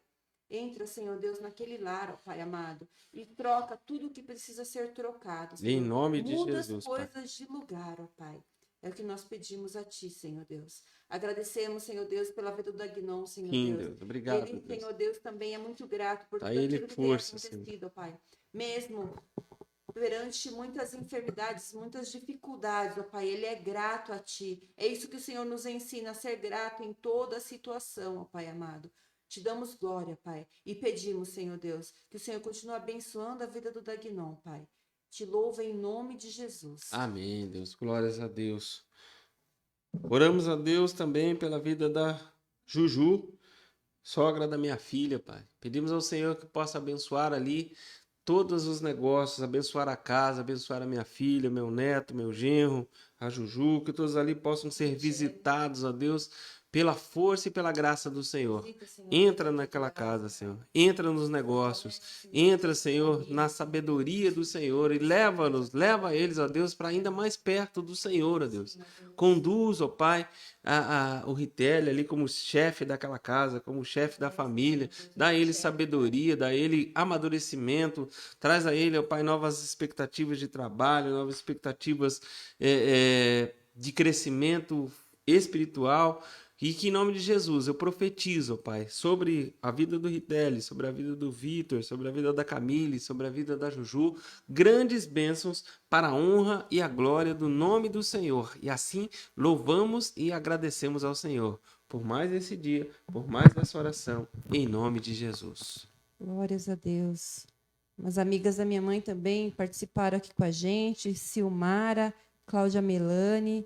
Entra, Senhor Deus, naquele lar, ó Pai amado, e troca tudo o que precisa ser trocado, Senhor. Em nome de Muda Jesus, as Pai. coisas de lugar, ó Pai. É o que nós pedimos a Ti, Senhor Deus. Agradecemos, Senhor Deus, pela vida do Agnon, Senhor Sim, Deus. Deus. Obrigado, Ele, Deus. Senhor Deus, também é muito grato por Dá tudo ele aquilo que força, tem Senhor. acontecido, ó Pai. Mesmo perante muitas enfermidades, muitas dificuldades, ó Pai, ele é grato a Ti. É isso que o Senhor nos ensina, a ser grato em toda situação, ó Pai amado. Te damos glória, Pai, e pedimos, Senhor Deus, que o Senhor continue abençoando a vida do Dagnon, Pai. Te louvo em nome de Jesus. Amém, Deus. Glórias a Deus. Oramos a Deus também pela vida da Juju, sogra da minha filha, Pai. Pedimos ao Senhor que possa abençoar ali todos os negócios, abençoar a casa, abençoar a minha filha, meu neto, meu genro, a Juju, que todos ali possam ser visitados, ó Deus, pela força e pela graça do Senhor. Visita, Senhor, Entra toda naquela casa, casa, Senhor. Entra nos negócios. Entra, Senhor, na sabedoria do Senhor e leva eles, ó Deus, para ainda mais perto do Senhor, ó Deus. Conduz, ó Pai, o Ritelli ali como chefe daquela casa, como chefe da família. Dá a ele sabedoria, dá a ele amadurecimento. Traz a ele, ó Pai, novas expectativas de trabalho, novas expectativas de crescimento espiritual. E que em nome de Jesus eu profetizo, ó Pai, sobre a vida do Ritelli, sobre a vida do Vitor, sobre a vida da Camille, sobre a vida da Juju, grandes bênçãos para a honra e a glória do nome do Senhor. E assim louvamos e agradecemos ao Senhor por mais esse dia, por mais essa oração, em nome de Jesus. Glórias a Deus. As amigas da minha mãe também participaram aqui com a gente. Silmara, Cláudia Melani,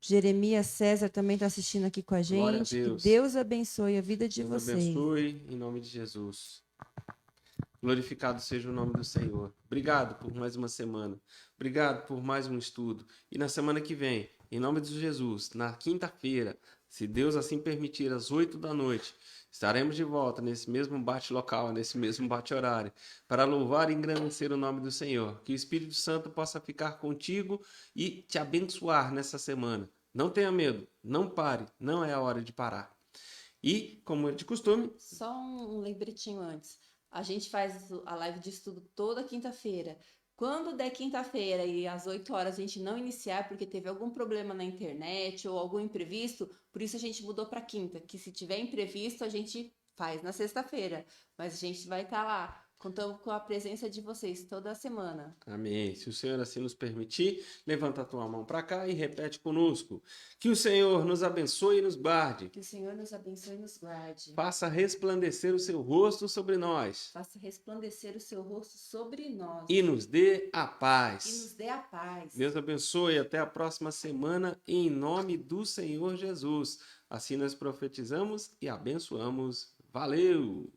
Jeremias César também está assistindo aqui com a Glória a gente. Que Deus. Deus abençoe a vida de Deus vocês. abençoe em nome de Jesus. Glorificado seja o nome do Senhor. Obrigado por mais uma semana. Obrigado por mais um estudo. E na semana que vem, em nome de Jesus, na quinta-feira, se Deus assim permitir, às 8 da noite, estaremos de volta nesse mesmo bate-local, nesse mesmo bate-horário, para louvar e engrandecer o nome do Senhor. Que o Espírito Santo possa ficar contigo e te abençoar nessa semana. Não tenha medo, não pare, não é a hora de parar. E, como é de costume, Só um lembretinho antes. A gente faz a live de estudo toda quinta-feira. Quando der quinta-feira e às 8 horas a gente não iniciar porque teve algum problema na internet ou algum imprevisto, por isso a gente mudou para quinta, que se tiver imprevisto a gente faz na sexta-feira, mas a gente vai estar lá. Contamos com a presença de vocês toda semana. amém. Se o Senhor assim nos permitir, levanta a tua mão para cá e repete conosco. Que o Senhor nos abençoe e nos guarde. Que o Senhor nos abençoe e nos guarde. Faça resplandecer o seu rosto sobre nós. Faça resplandecer o seu rosto sobre nós. E nos dê a E nos paz. dê a paz. Deus abençoe. Até a próxima semana, em nome do Senhor Jesus. Assim nós profetizamos e abençoamos. Valeu!